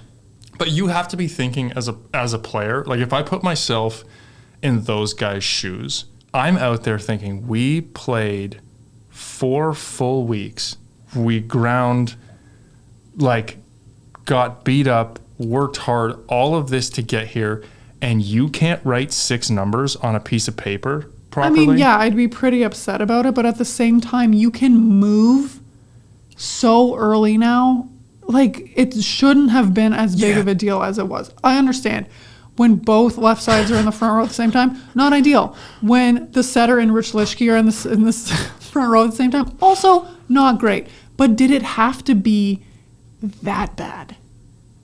B: But you have to be thinking as a player, like if I put myself in those guys' shoes, I'm out there thinking we played 4 full weeks. We ground, like, got beat up, worked hard, all of this to get here, and you can't write 6 numbers on a piece of paper properly?
A: I mean, yeah, I'd be pretty upset about it, but at the same time, you can move so early now. Like, it shouldn't have been as big of a deal as it was. I understand. When both left sides are in the front row at the same time, not ideal. When the setter and Rich Lischke are in this front row at the same time, also not great. But did it have to be that bad?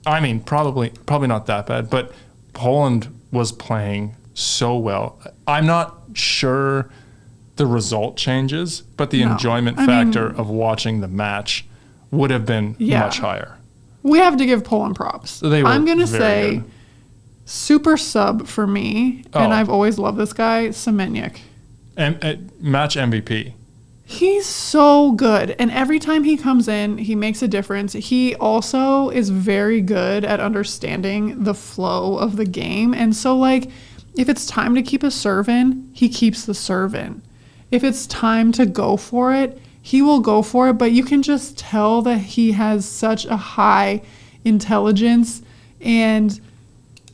B: I mean, probably not that bad, but Poland was playing so well. I'm not sure the result changes, but the enjoyment factor of watching the match would have been much higher.
A: We have to give Poland props. I'm going to say good. Super sub for me, and I've always loved this guy, Semeniuk.
B: Match MVP.
A: He's so good. And every time he comes in, he makes a difference. He also is very good at understanding the flow of the game. And so, like, if it's time to keep a serve in, he keeps the serve in. If it's time to go for it, he will go for it. But you can just tell that he has such a high intelligence and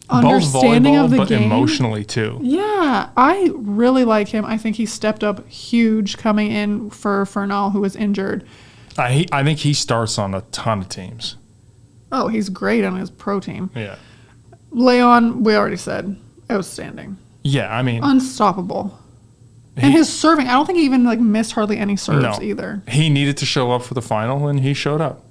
A: understanding of the game. But
B: emotionally too.
A: Yeah, I really like him. I think he stepped up huge coming in for Fernal, who was injured.
B: I think he starts on a ton of teams.
A: Oh, he's great on his pro team.
B: Yeah.
A: Leon, we already said, outstanding.
B: Yeah, I mean,
A: unstoppable. And his serving, I don't think he even missed hardly any serves either.
B: He needed to show up for the final, and he showed up.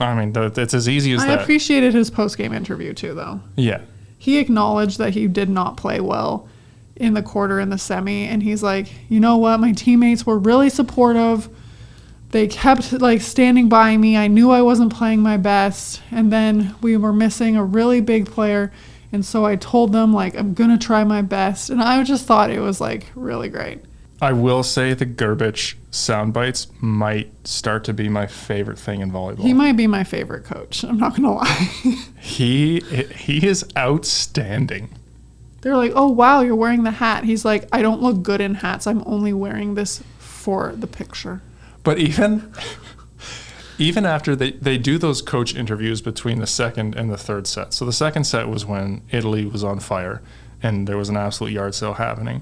B: I mean, it's as easy as that.
A: I appreciated his post-game interview too, though.
B: Yeah.
A: He acknowledged that he did not play well in the quarter and the semi, and he's like, you know what? My teammates were really supportive. They kept standing by me. I knew I wasn't playing my best, and then we were missing a really big player, and so I told them I'm gonna try my best, and I just thought it was really great.
B: I will say the Gerbich sound bites might start to be my favorite thing in volleyball.
A: He might be my favorite coach. I'm not gonna lie.
B: He is outstanding.
A: They're like, oh wow, you're wearing the hat. He's like, I don't look good in hats. I'm only wearing this for the picture.
B: But even after they do those coach interviews between the second and the third set. So the second set was when Italy was on fire and there was an absolute yard sale happening.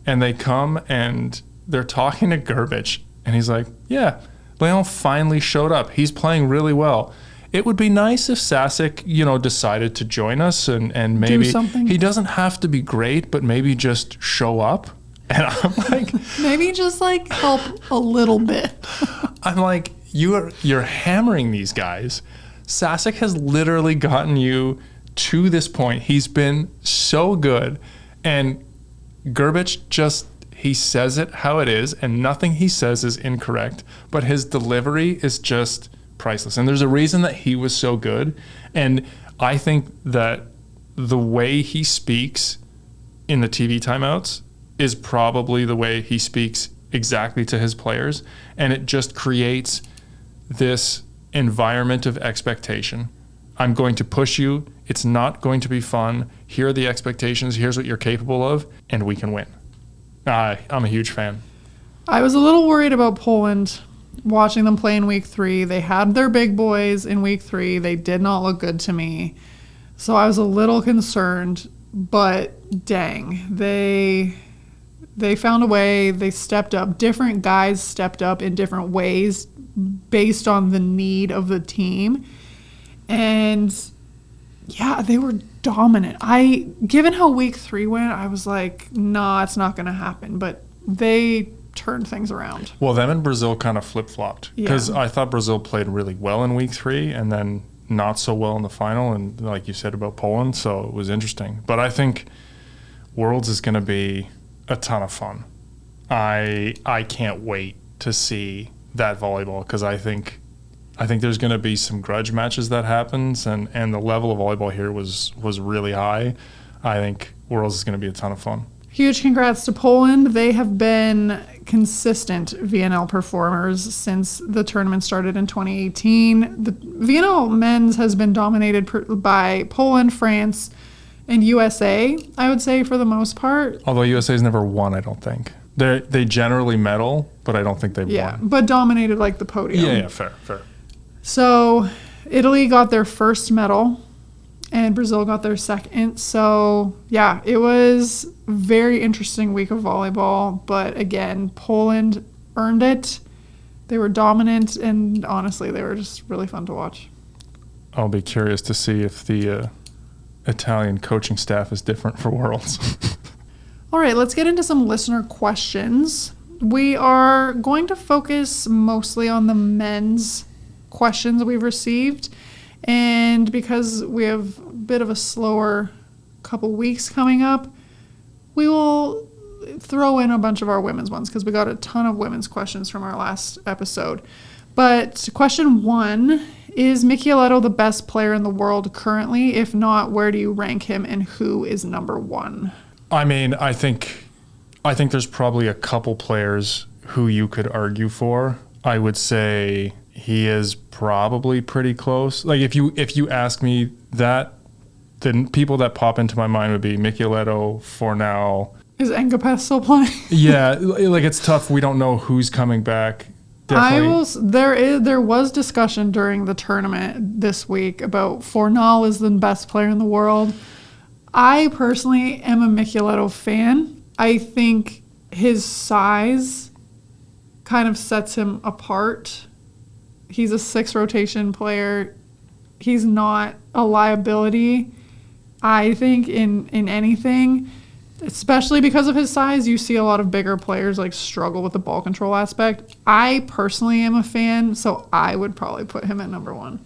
B: and they come and they're talking to Gerbich, and he's like, yeah, Leon finally showed up. He's playing really well. It would be nice if Sasek, decided to join us and maybe he doesn't have to be great, but maybe just show up. And I'm like,
A: maybe just like help a little bit.
B: I'm like, you're hammering these guys. Sasek has literally gotten you to this point. He's been so good, and Gerbich he says it how it is, and nothing he says is incorrect, but his delivery is just priceless. And there's a reason that he was so good. And I think that the way he speaks in the TV timeouts is probably the way he speaks exactly to his players. And it just creates this environment of expectation. I'm going to push you. It's not going to be fun. Here are the expectations. Here's what you're capable of, and we can win. I'm a huge fan.
A: I was a little worried about Poland watching them play in week 3. They had their big boys in week 3. They did not look good to me. So I was a little concerned, but dang, they found a way. They stepped up. Different guys stepped up in different ways based on the need of the team. And yeah, they were dominant. Given how week 3 went, I was like, nah, it's not going to happen. But they turned things around.
B: Well, them and Brazil kind of flip-flopped because I thought Brazil played really well in week 3 and then not so well in the final, and like you said about Poland, so it was interesting. But I think Worlds is going to be a ton of fun. I can't wait to see that volleyball because I think there's going to be some grudge matches that happens, and the level of volleyball here was really high. I think Worlds is going to be a ton of fun.
A: Huge congrats to Poland. They have been consistent VNL performers since the tournament started in 2018. The VNL men's has been dominated by Poland, France, and USA, I would say, for the most part.
B: Although USA's never won, I don't think. They generally medal, but I don't think they've won.
A: Yeah, but dominated like the podium.
B: Yeah, fair.
A: So Italy got their first medal, and Brazil got their second. So, yeah, it was a very interesting week of volleyball. But, again, Poland earned it. They were dominant, and honestly, they were just really fun to watch.
B: I'll be curious to see if the Italian coaching staff is different for Worlds.
A: All right, let's get into some listener questions. We are going to focus mostly on the men's questions we've received. And because we have a bit of a slower couple weeks coming up, we will throw in a bunch of our women's ones because we got a ton of women's questions from our last episode. But question 1, is Michieletto the best player in the world currently? If not, where do you rank him and who is number 1?
B: I mean, I think there's probably a couple players who you could argue for. I would say he is probably pretty close. Like if you ask me that, then people that pop into my mind would be Michieletto, Fornal.
A: Is Engapeth still playing?
B: Yeah, like it's tough. We don't know who's coming back. Definitely.
A: There was discussion during the tournament this week about Fornal is the best player in the world. I personally am a Michieletto fan. I think his size kind of sets him apart. He's a 6 rotation player. He's not a liability, I think, in anything. Especially because of his size, you see a lot of bigger players like struggle with the ball control aspect. I personally am a fan, so I would probably put him at number 1.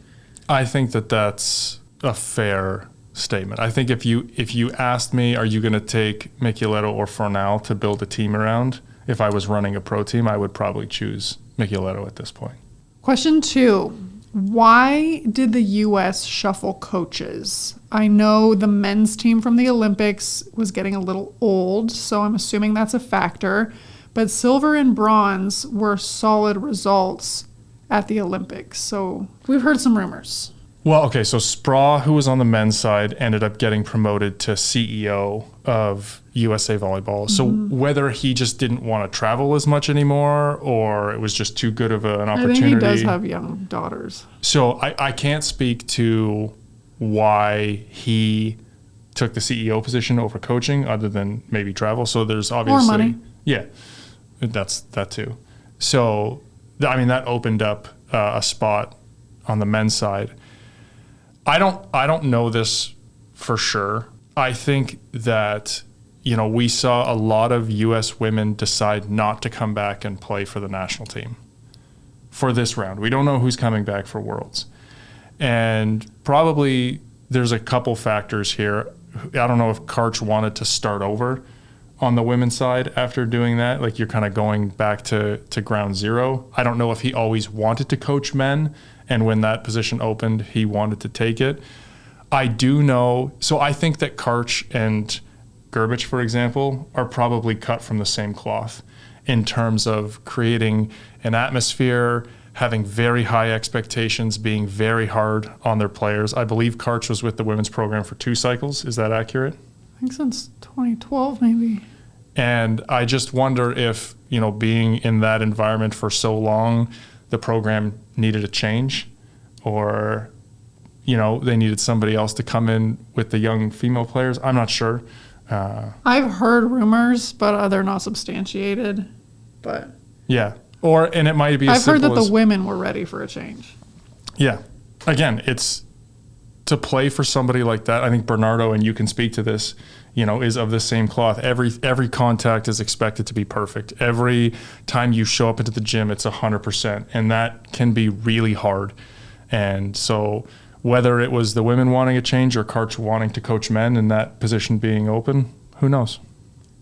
B: I think that's a fair statement. I think if you asked me, are you going to take Michieletto or Fornal to build a team around? If I was running a pro team, I would probably choose Michieletto at this point.
A: Question 2. Why did the U.S. shuffle coaches? I know the men's team from the Olympics was getting a little old, so I'm assuming that's a factor. But silver and bronze were solid results at the Olympics. So we've heard some rumors.
B: Well, okay, so Spraw, who was on the men's side, ended up getting promoted to CEO of USA Volleyball. So whether he just didn't want to travel as much anymore or it was just too good of an opportunity.
A: I think he does have young daughters.
B: So I can't speak to why he took the CEO position over coaching, other than maybe travel. So there's obviously
A: more money.
B: Yeah, that's that too. So I mean, that opened up a spot on the men's side. I don't know this for sure. I think that, you know, we saw a lot of U.S. women decide not to come back and play for the national team for this round. We don't know who's coming back for Worlds. And probably there's a couple factors here. I don't know if Karch wanted to start over on the women's side after doing that. Like, you're kind of going back to ground zero. I don't know if he always wanted to coach men, and when that position opened, he wanted to take it. I do know, so I think that Karch and Gerbich, for example, are probably cut from the same cloth in terms of creating an atmosphere, having very high expectations, being very hard on their players. I believe Karch was with the women's program for 2 cycles. Is that accurate?
A: I think since 2012, maybe.
B: And I just wonder if, you know, being in that environment for so long, the program needed a change, or, you know, they needed somebody else to come in with the young female players. I'm not sure.
A: I've heard rumors, but they're not substantiated. But
B: yeah, and it might be.
A: I've heard that the women were ready for a change.
B: Yeah, again, it's to play for somebody like that. I think Bernardo, and you can speak to this, you know, is of the same cloth. Every contact is expected to be perfect. Every time you show up into the gym, it's 100%, and that can be really hard. And so, whether it was the women wanting a change or Karch wanting to coach men and that position being open, who knows?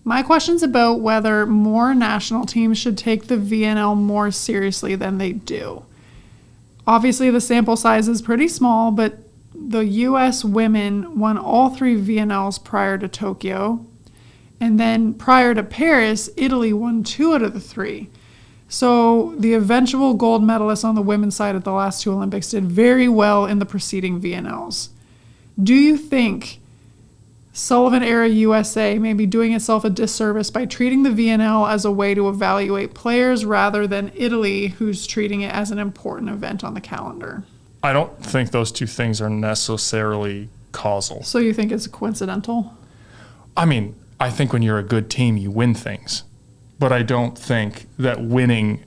A: My question's about whether more national teams should take the VNL more seriously than they do. Obviously, the sample size is pretty small, but the U.S. women won all 3 VNLs prior to Tokyo. And then prior to Paris, Italy won 2 out of the 3. So the eventual gold medalists on the women's side at the last 2 Olympics did very well in the preceding VNLs. Do you think Sullivan-era USA may be doing itself a disservice by treating the VNL as a way to evaluate players rather than Italy, who's treating it as an important event on the calendar?
B: I don't think those two things are necessarily causal.
A: So you think it's coincidental?
B: I mean, I think when you're a good team, you win things. But I don't think that winning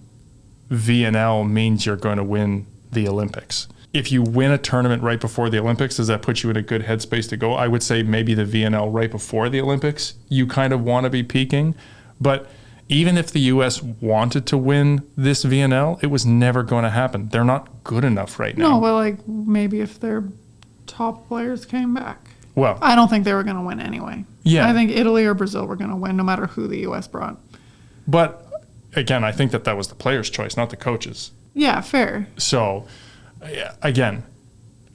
B: VNL means you're going to win the Olympics. If you win a tournament right before the Olympics, does that put you in a good headspace to go? I would say maybe the VNL right before the Olympics, you kind of want to be peaking. But even if the U.S. wanted to win this VNL, it was never going to happen. They're not good enough right now.
A: No, but like maybe if their top players came back.
B: Well,
A: I don't think they were going to win anyway.
B: Yeah.
A: I think Italy or Brazil were going to win no matter who the U.S. brought.
B: But again, I think that was the player's choice, not the coach's.
A: Yeah, fair.
B: So, again,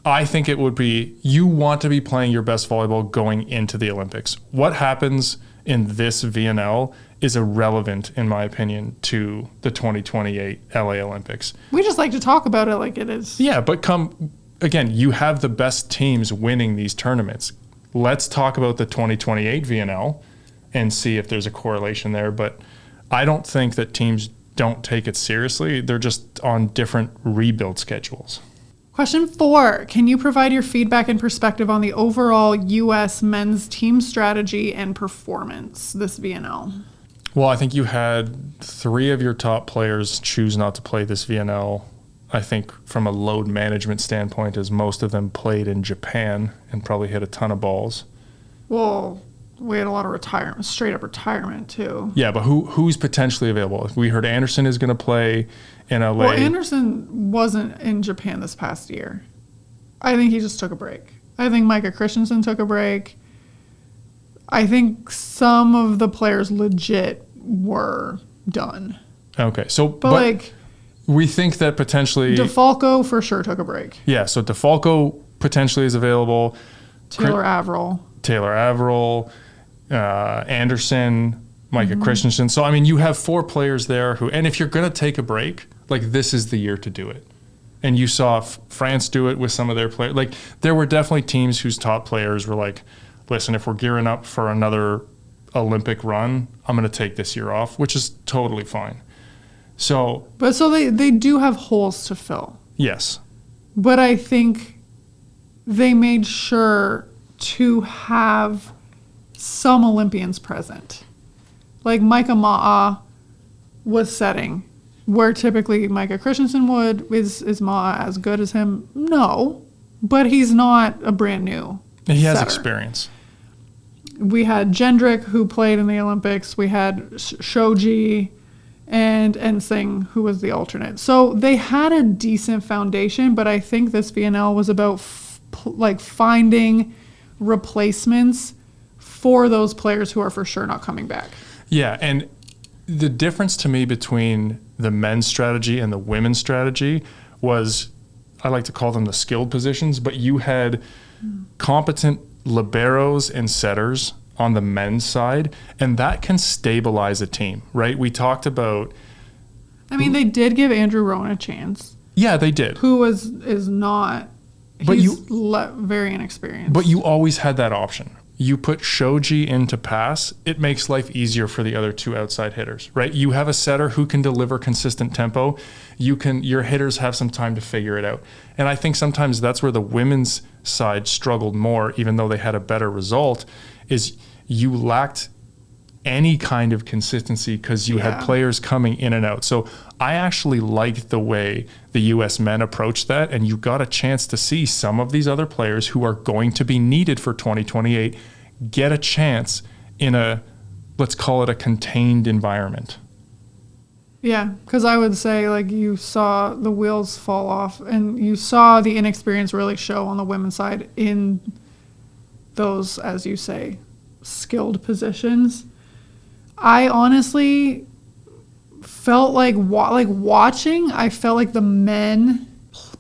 B: I think it would be, you want to be playing your best volleyball going into the Olympics. What happens in this VNL is irrelevant, in my opinion, to the 2028 LA Olympics.
A: We just like to talk about it like it is.
B: Yeah, but again, you have the best teams winning these tournaments. Let's talk about the 2028 VNL and see if there's a correlation there. But I don't think that teams don't take it seriously. They're just on different rebuild schedules.
A: Question 4. Can you provide your feedback and perspective on the overall U.S. men's team strategy and performance this VNL?
B: Well, I think you had 3 of your top players choose not to play this VNL. I think from a load management standpoint, as most of them played in Japan and probably hit a ton of balls.
A: Well, we had a lot of retirement, straight up retirement too.
B: Yeah, but who's potentially available? We heard Anderson is going to play in LA.
A: Well, Anderson wasn't in Japan this past year. I think he just took a break. I think Micah Christensen took a break. I think some of the players legit were done.
B: Okay, so
A: but like
B: we think that potentially
A: DeFalco for sure took a break.
B: Yeah, so DeFalco potentially is available.
A: Taylor Averill,
B: Anderson, Micah Christensen. So, I mean, you have 4 players there who, and if you're going to take a break, like, this is the year to do it. And you saw France do it with some of their players. Like, there were definitely teams whose top players were like, listen, if we're gearing up for another Olympic run, I'm going to take this year off, which is totally fine. So,
A: but so they do have holes to fill.
B: Yes.
A: But I think they made sure to have some Olympians present. Like Micah Ma'a was setting, where typically Micah Christensen would. Is Ma'a as good as him? No, but he's not a brand new
B: He has
A: setter.
B: experience.
A: We had Jendrik, who played in the Olympics. We had Shoji and Ensing, who was the alternate. So they had a decent foundation, but I think this VNL was about finding replacements for those players who are for sure not coming back.
B: Yeah, and the difference to me between the men's strategy and the women's strategy was, I like to call them the skilled positions, but you had competent liberos and setters on the men's side, and that can stabilize a team, right? We talked about...
A: I mean, they did give Andrew Rowan a chance.
B: Yeah, they did.
A: Who is not... He's very inexperienced.
B: But you always had that option. You put Shoji into pass, it makes life easier for the other two outside hitters, right? You have a setter who can deliver consistent tempo. Your hitters have some time to figure it out. And I think sometimes that's where the women's side struggled more, even though they had a better result, is you lacked any kind of consistency because you had players coming in and out. So I actually liked the way the U.S. men approached that, and you got a chance to see some of these other players who are going to be needed for 2028 get a chance in a, let's call it a contained environment.
A: Yeah, because I would say, like, you saw the wheels fall off, and you saw the inexperience really show on the women's side in those, as you say, skilled positions. I honestly felt like watching, I felt like the men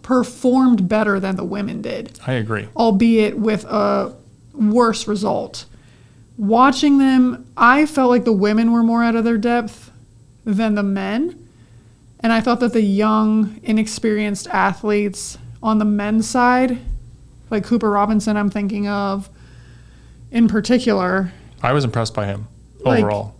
A: performed better than the women did.
B: I agree.
A: Albeit with a worse result. Watching them, I felt like the women were more out of their depth than the men. And I thought that the young, inexperienced athletes on the men's side, like Cooper Robinson I'm thinking of in particular.
B: I was impressed by him overall.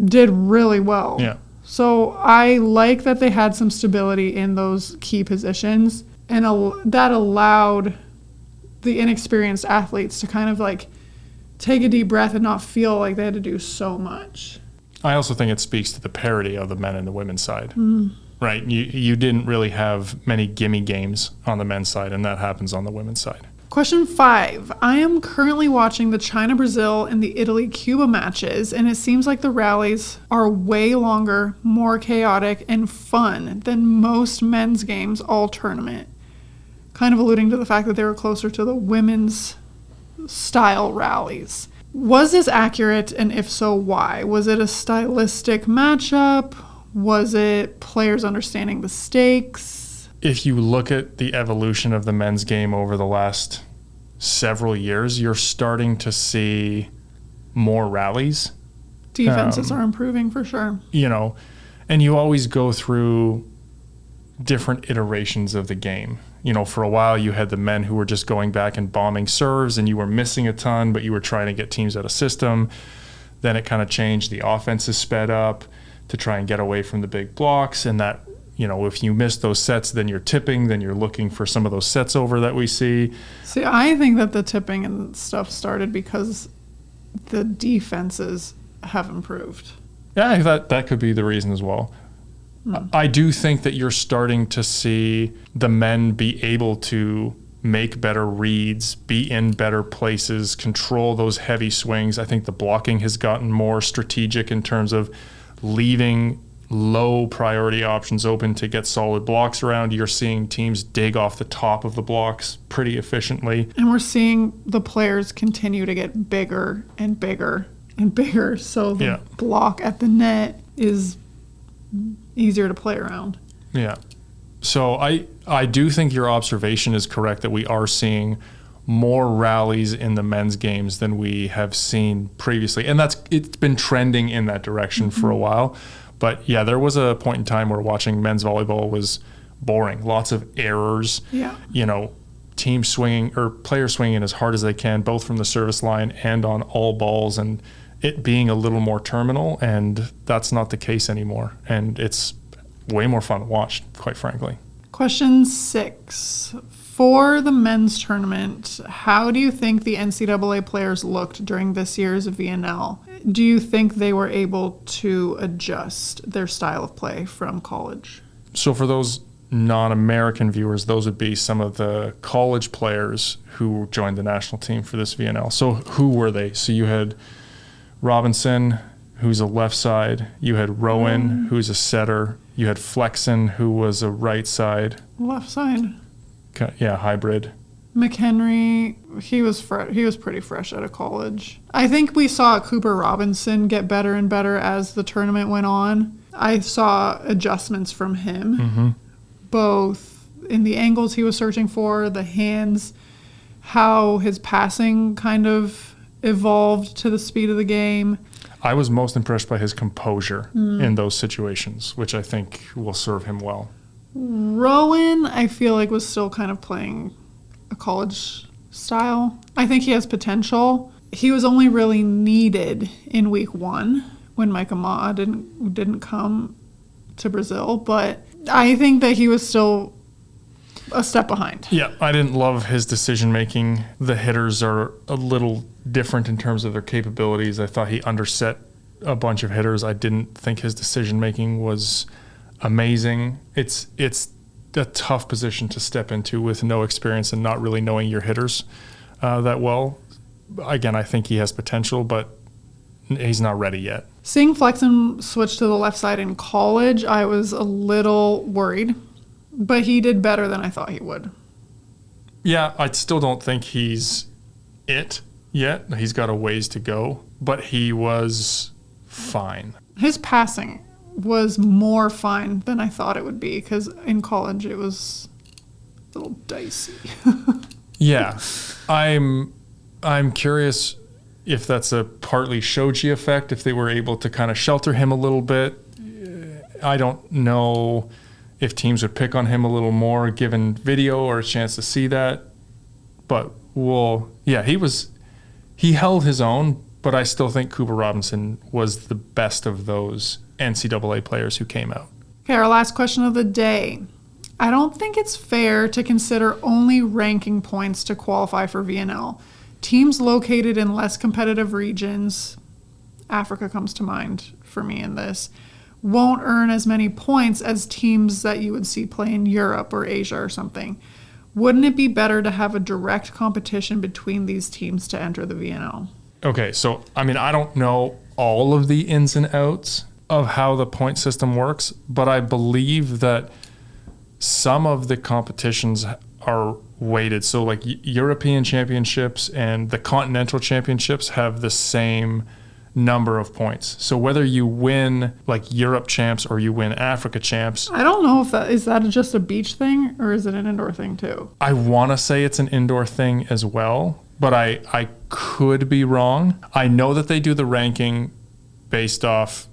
A: Did really well.
B: Yeah.
A: So I like that they had some stability in those key positions, and that allowed the inexperienced athletes to kind of like take a deep breath and not feel like they had to do so much.
B: I also think it speaks to the parity of the men and the women's side. Right? You didn't really have many gimme games on the men's side, and that happens on the women's side.
A: Question 5. I am currently watching the China-Brazil and the Italy-Cuba matches, and it seems like the rallies are way longer, more chaotic, and fun than most men's games all tournament. Kind of alluding to the fact that they were closer to the women's style rallies. Was this accurate, and if so, why? Was it a stylistic matchup? Was it players understanding the stakes?
B: If you look at the evolution of the men's game over the last several years, you're starting to see more rallies.
A: Defenses are improving for sure.
B: You know, and you always go through different iterations of the game. You know, for a while you had the men who were just going back and bombing serves and you were missing a ton, but you were trying to get teams out of system. Then it kind of changed. The offense is sped up to try and get away from the big blocks, and that, you know, if you miss those sets, then you're tipping, then you're looking for some of those sets over that we see.
A: See, I think that the tipping and stuff started because the defenses have improved.
B: Yeah, that could be the reason as well. I do think that you're starting to see the men be able to make better reads, be in better places, control those heavy swings. I think the blocking has gotten more strategic in terms of leaving low priority options open to get solid blocks around. You're seeing teams dig off the top of the blocks pretty efficiently.
A: And we're seeing the players continue to get bigger and bigger and bigger. So the block at the net is easier to play around. Yeah.
B: So I do think your observation is correct that we are seeing more rallies in the men's games than we have seen previously. And it's been trending in that direction for a while. But yeah, there was a point in time where watching men's volleyball was boring. Lots of errors.
A: Yeah.
B: You know, team swinging or players swinging as hard as they can, both from the service line and on all balls, and it being a little more terminal. And that's not the case anymore. And it's way more fun to watch, quite frankly.
A: Question 6. For the men's tournament, how do you think the NCAA players looked during this year's VNL? Do you think they were able to adjust their style of play from college?
B: So for those non-American viewers, those would be some of the college players who joined the national team for this VNL. So who were they? So you had Robinson, who's a left side. You had Rowan, who's a setter. You had Flexen, who was a right side.
A: Left side.
B: Yeah, hybrid.
A: McHenry, he was pretty fresh out of college. I think we saw Cooper Robinson get better and better as the tournament went on. I saw adjustments from him, both in the angles he was searching for, the hands, how his passing kind of evolved to the speed of the game.
B: I was most impressed by his composure in those situations, which I think will serve him well.
A: Rowan, I feel like, was still kind of playing a college style. I think he has potential. He was only really needed in week 1 when Micah Ma didn't come to Brazil, but I think that he was still a step behind.
B: Yeah, I didn't love his decision making. The hitters are a little different in terms of their capabilities. I thought he underset a bunch of hitters. I didn't think his decision making was amazing. It's a tough position to step into with no experience and not really knowing your hitters that well. Again, I think he has potential, but he's not ready yet.
A: Seeing Flexen switch to the left side in college, I was a little worried, but he did better than I thought he would.
B: Yeah, I still don't think he's it yet. He's got a ways to go, but he was fine.
A: His passing was more fine than I thought it would be, because in college it was a little dicey.
B: Yeah, I'm curious if that's a partly Shoji effect, if they were able to kind of shelter him a little bit. I don't know if teams would pick on him a little more given video or a chance to see that. But he held his own, but I still think Cooper Robinson was the best of those NCAA players who came out.
A: Okay, our last question of the day. I don't think it's fair to consider only ranking points to qualify for VNL. Teams located in less competitive regions, Africa comes to mind for me in this, won't earn as many points as teams that you would see play in Europe or Asia or something. Wouldn't it be better to have a direct competition between these teams to enter the VNL?
B: Okay, so, I don't know all of the ins and outs of how the point system works, but I believe that some of the competitions are weighted. So like European championships and the continental championships have the same number of points. So whether you win like Europe champs or you win Africa champs.
A: I don't know if is that just a beach thing or is it an indoor thing too?
B: I want to say it's an indoor thing as well, but I could be wrong. I know that they do the ranking based off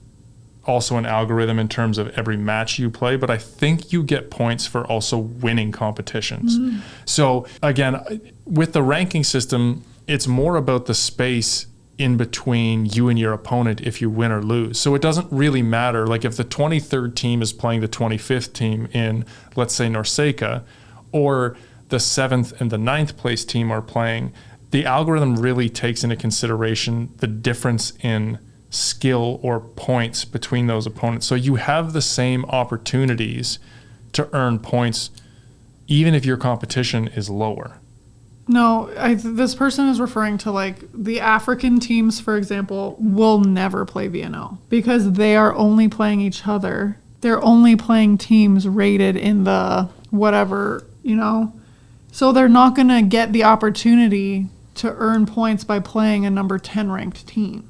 B: also an algorithm in terms of every match you play, but I think you get points for also winning competitions. So again, with the ranking system, it's more about the space in between you and your opponent if you win or lose. So it doesn't really matter. Like if the 23rd team is playing the 25th team in, let's say, Norseca, or the 7th and the 9th place team are playing, the algorithm really takes into consideration the difference in skill or points between those opponents. So you have the same opportunities to earn points even if your competition is lower.
A: No, this person is referring to like the African teams, for example, will never play VNL because they are only playing each other. They're only playing teams rated in the whatever, So they're not going to get the opportunity to earn points by playing a number 10 ranked team.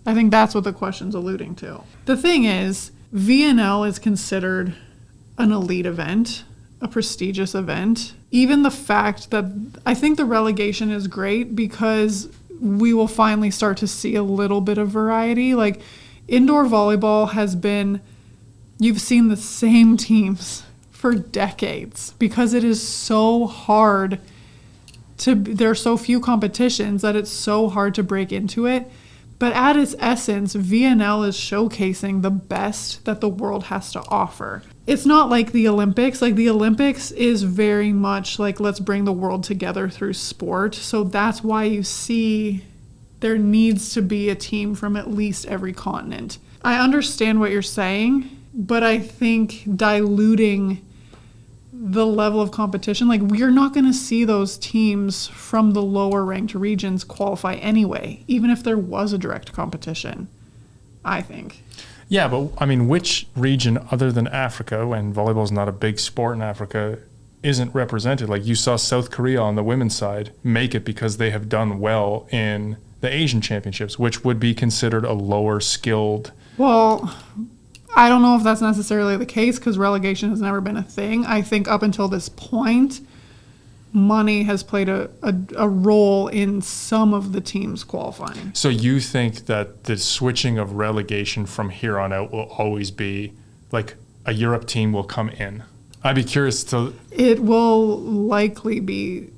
A: I think that's what the question's alluding to. The thing is, VNL is considered an elite event, a prestigious event. Even the fact that I think the relegation is great because we will finally start to see a little bit of variety. Like indoor volleyball has been, you've seen the same teams for decades because it is so hard there are so few competitions that it's so hard to break into it. But at its essence, VNL is showcasing the best that the world has to offer. it's not like the Olympics. Like the Olympics is very much like, let's bring the world together through sport. So that's why you see there needs to be a team from at least every continent. I understand what you're saying, but I think diluting the level of competition, like we're not going to see those teams from the lower ranked regions qualify anyway, even if there was a direct competition, I think.
B: Yeah, but I mean, which region other than Africa, when volleyball is not a big sport in Africa, isn't represented? Like you saw South Korea on the women's side make it because they have done well in the Asian championships, which would be considered a lower skilled.
A: Well, I don't know if that's necessarily the case because relegation has never been a thing. I think up until this point, money has played a role in some of the teams qualifying.
B: So you think that the switching of relegation from here on out will always be like a Europe team will come in? I'd be curious to...
A: It will likely be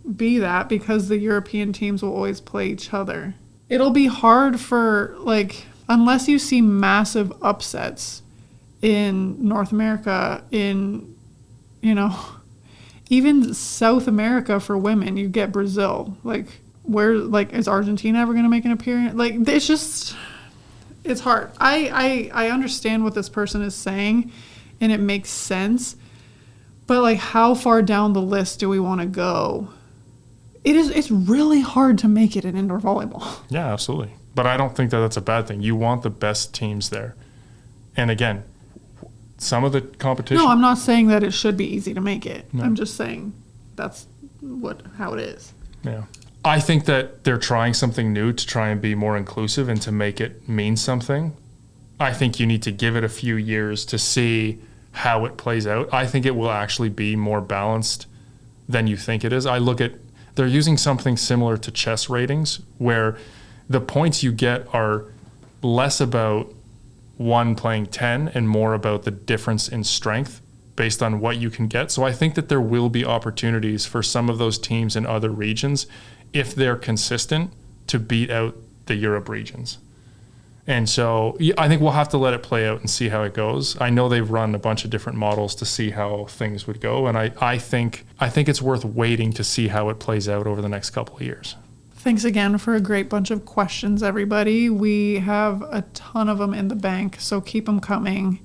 A: that because the European teams will always play each other. It'll be hard for, like, unless you see massive upsets in North America, in, you know, even South America for women, you get Brazil. Like, where, like, is Argentina ever going to make an appearance? Like, it's just, it's hard. I understand what this person is saying, and it makes sense. But, like, how far down the list do we want to go? It's really hard to make it in indoor volleyball.
B: Yeah, absolutely. But I don't think that that's a bad thing. You want the best teams there. And again, some of the competition...
A: No, I'm not saying that it should be easy to make it.
B: No.
A: I'm just saying that's how it is.
B: Yeah. I think that they're trying something new to try and be more inclusive and to make it mean something. I think you need to give it a few years to see how it plays out. I think it will actually be more balanced than you think it is. I look at... They're using something similar to chess ratings where the points you get are less about one playing 10 and more about the difference in strength based on what you can get. So I think that there will be opportunities for some of those teams in other regions, if they're consistent, to beat out the Europe regions. And so I think we'll have to let it play out and see how it goes. I know they've run a bunch of different models to see how things would go. And I think it's worth waiting to see how it plays out over the next couple of years.
A: Thanks again for a great bunch of questions, everybody. We have a ton of them in the bank, so keep them coming.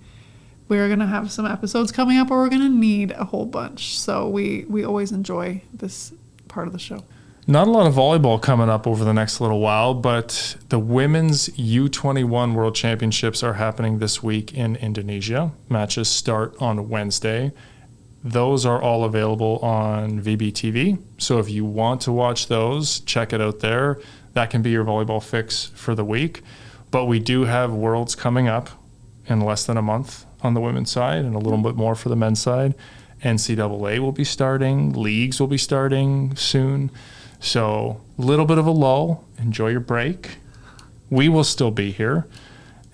A: We're going to have some episodes coming up where we're going to need a whole bunch. So we always enjoy this part of the show.
B: Not a lot of volleyball coming up over the next little while, but the Women's U21 World Championships are happening this week in Indonesia. Matches start on Wednesday. Those are all available on VBTV. So if you want to watch those, check it out there. That can be your volleyball fix for the week. But we do have Worlds coming up in less than a month on the women's side and a little bit more for the men's side. NCAA will be starting. Leagues will be starting soon. So a little bit of a lull. Enjoy your break. We will still be here.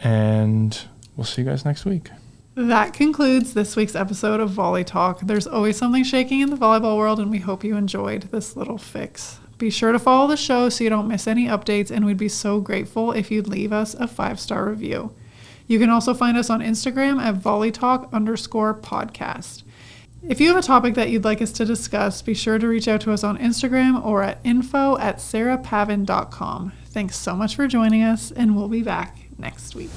B: And we'll see you guys next week.
A: That concludes this week's episode of Volley Talk. There's always something shaking in the volleyball world, and we hope you enjoyed this little fix. Be sure to follow the show so you don't miss any updates, and we'd be so grateful if you'd leave us a 5-star review. You can also find us on Instagram at volleytalk_podcast. If you have a topic that you'd like us to discuss, be sure to reach out to us on Instagram or at info@sarahpavin.com. Thanks so much for joining us, and we'll be back next week.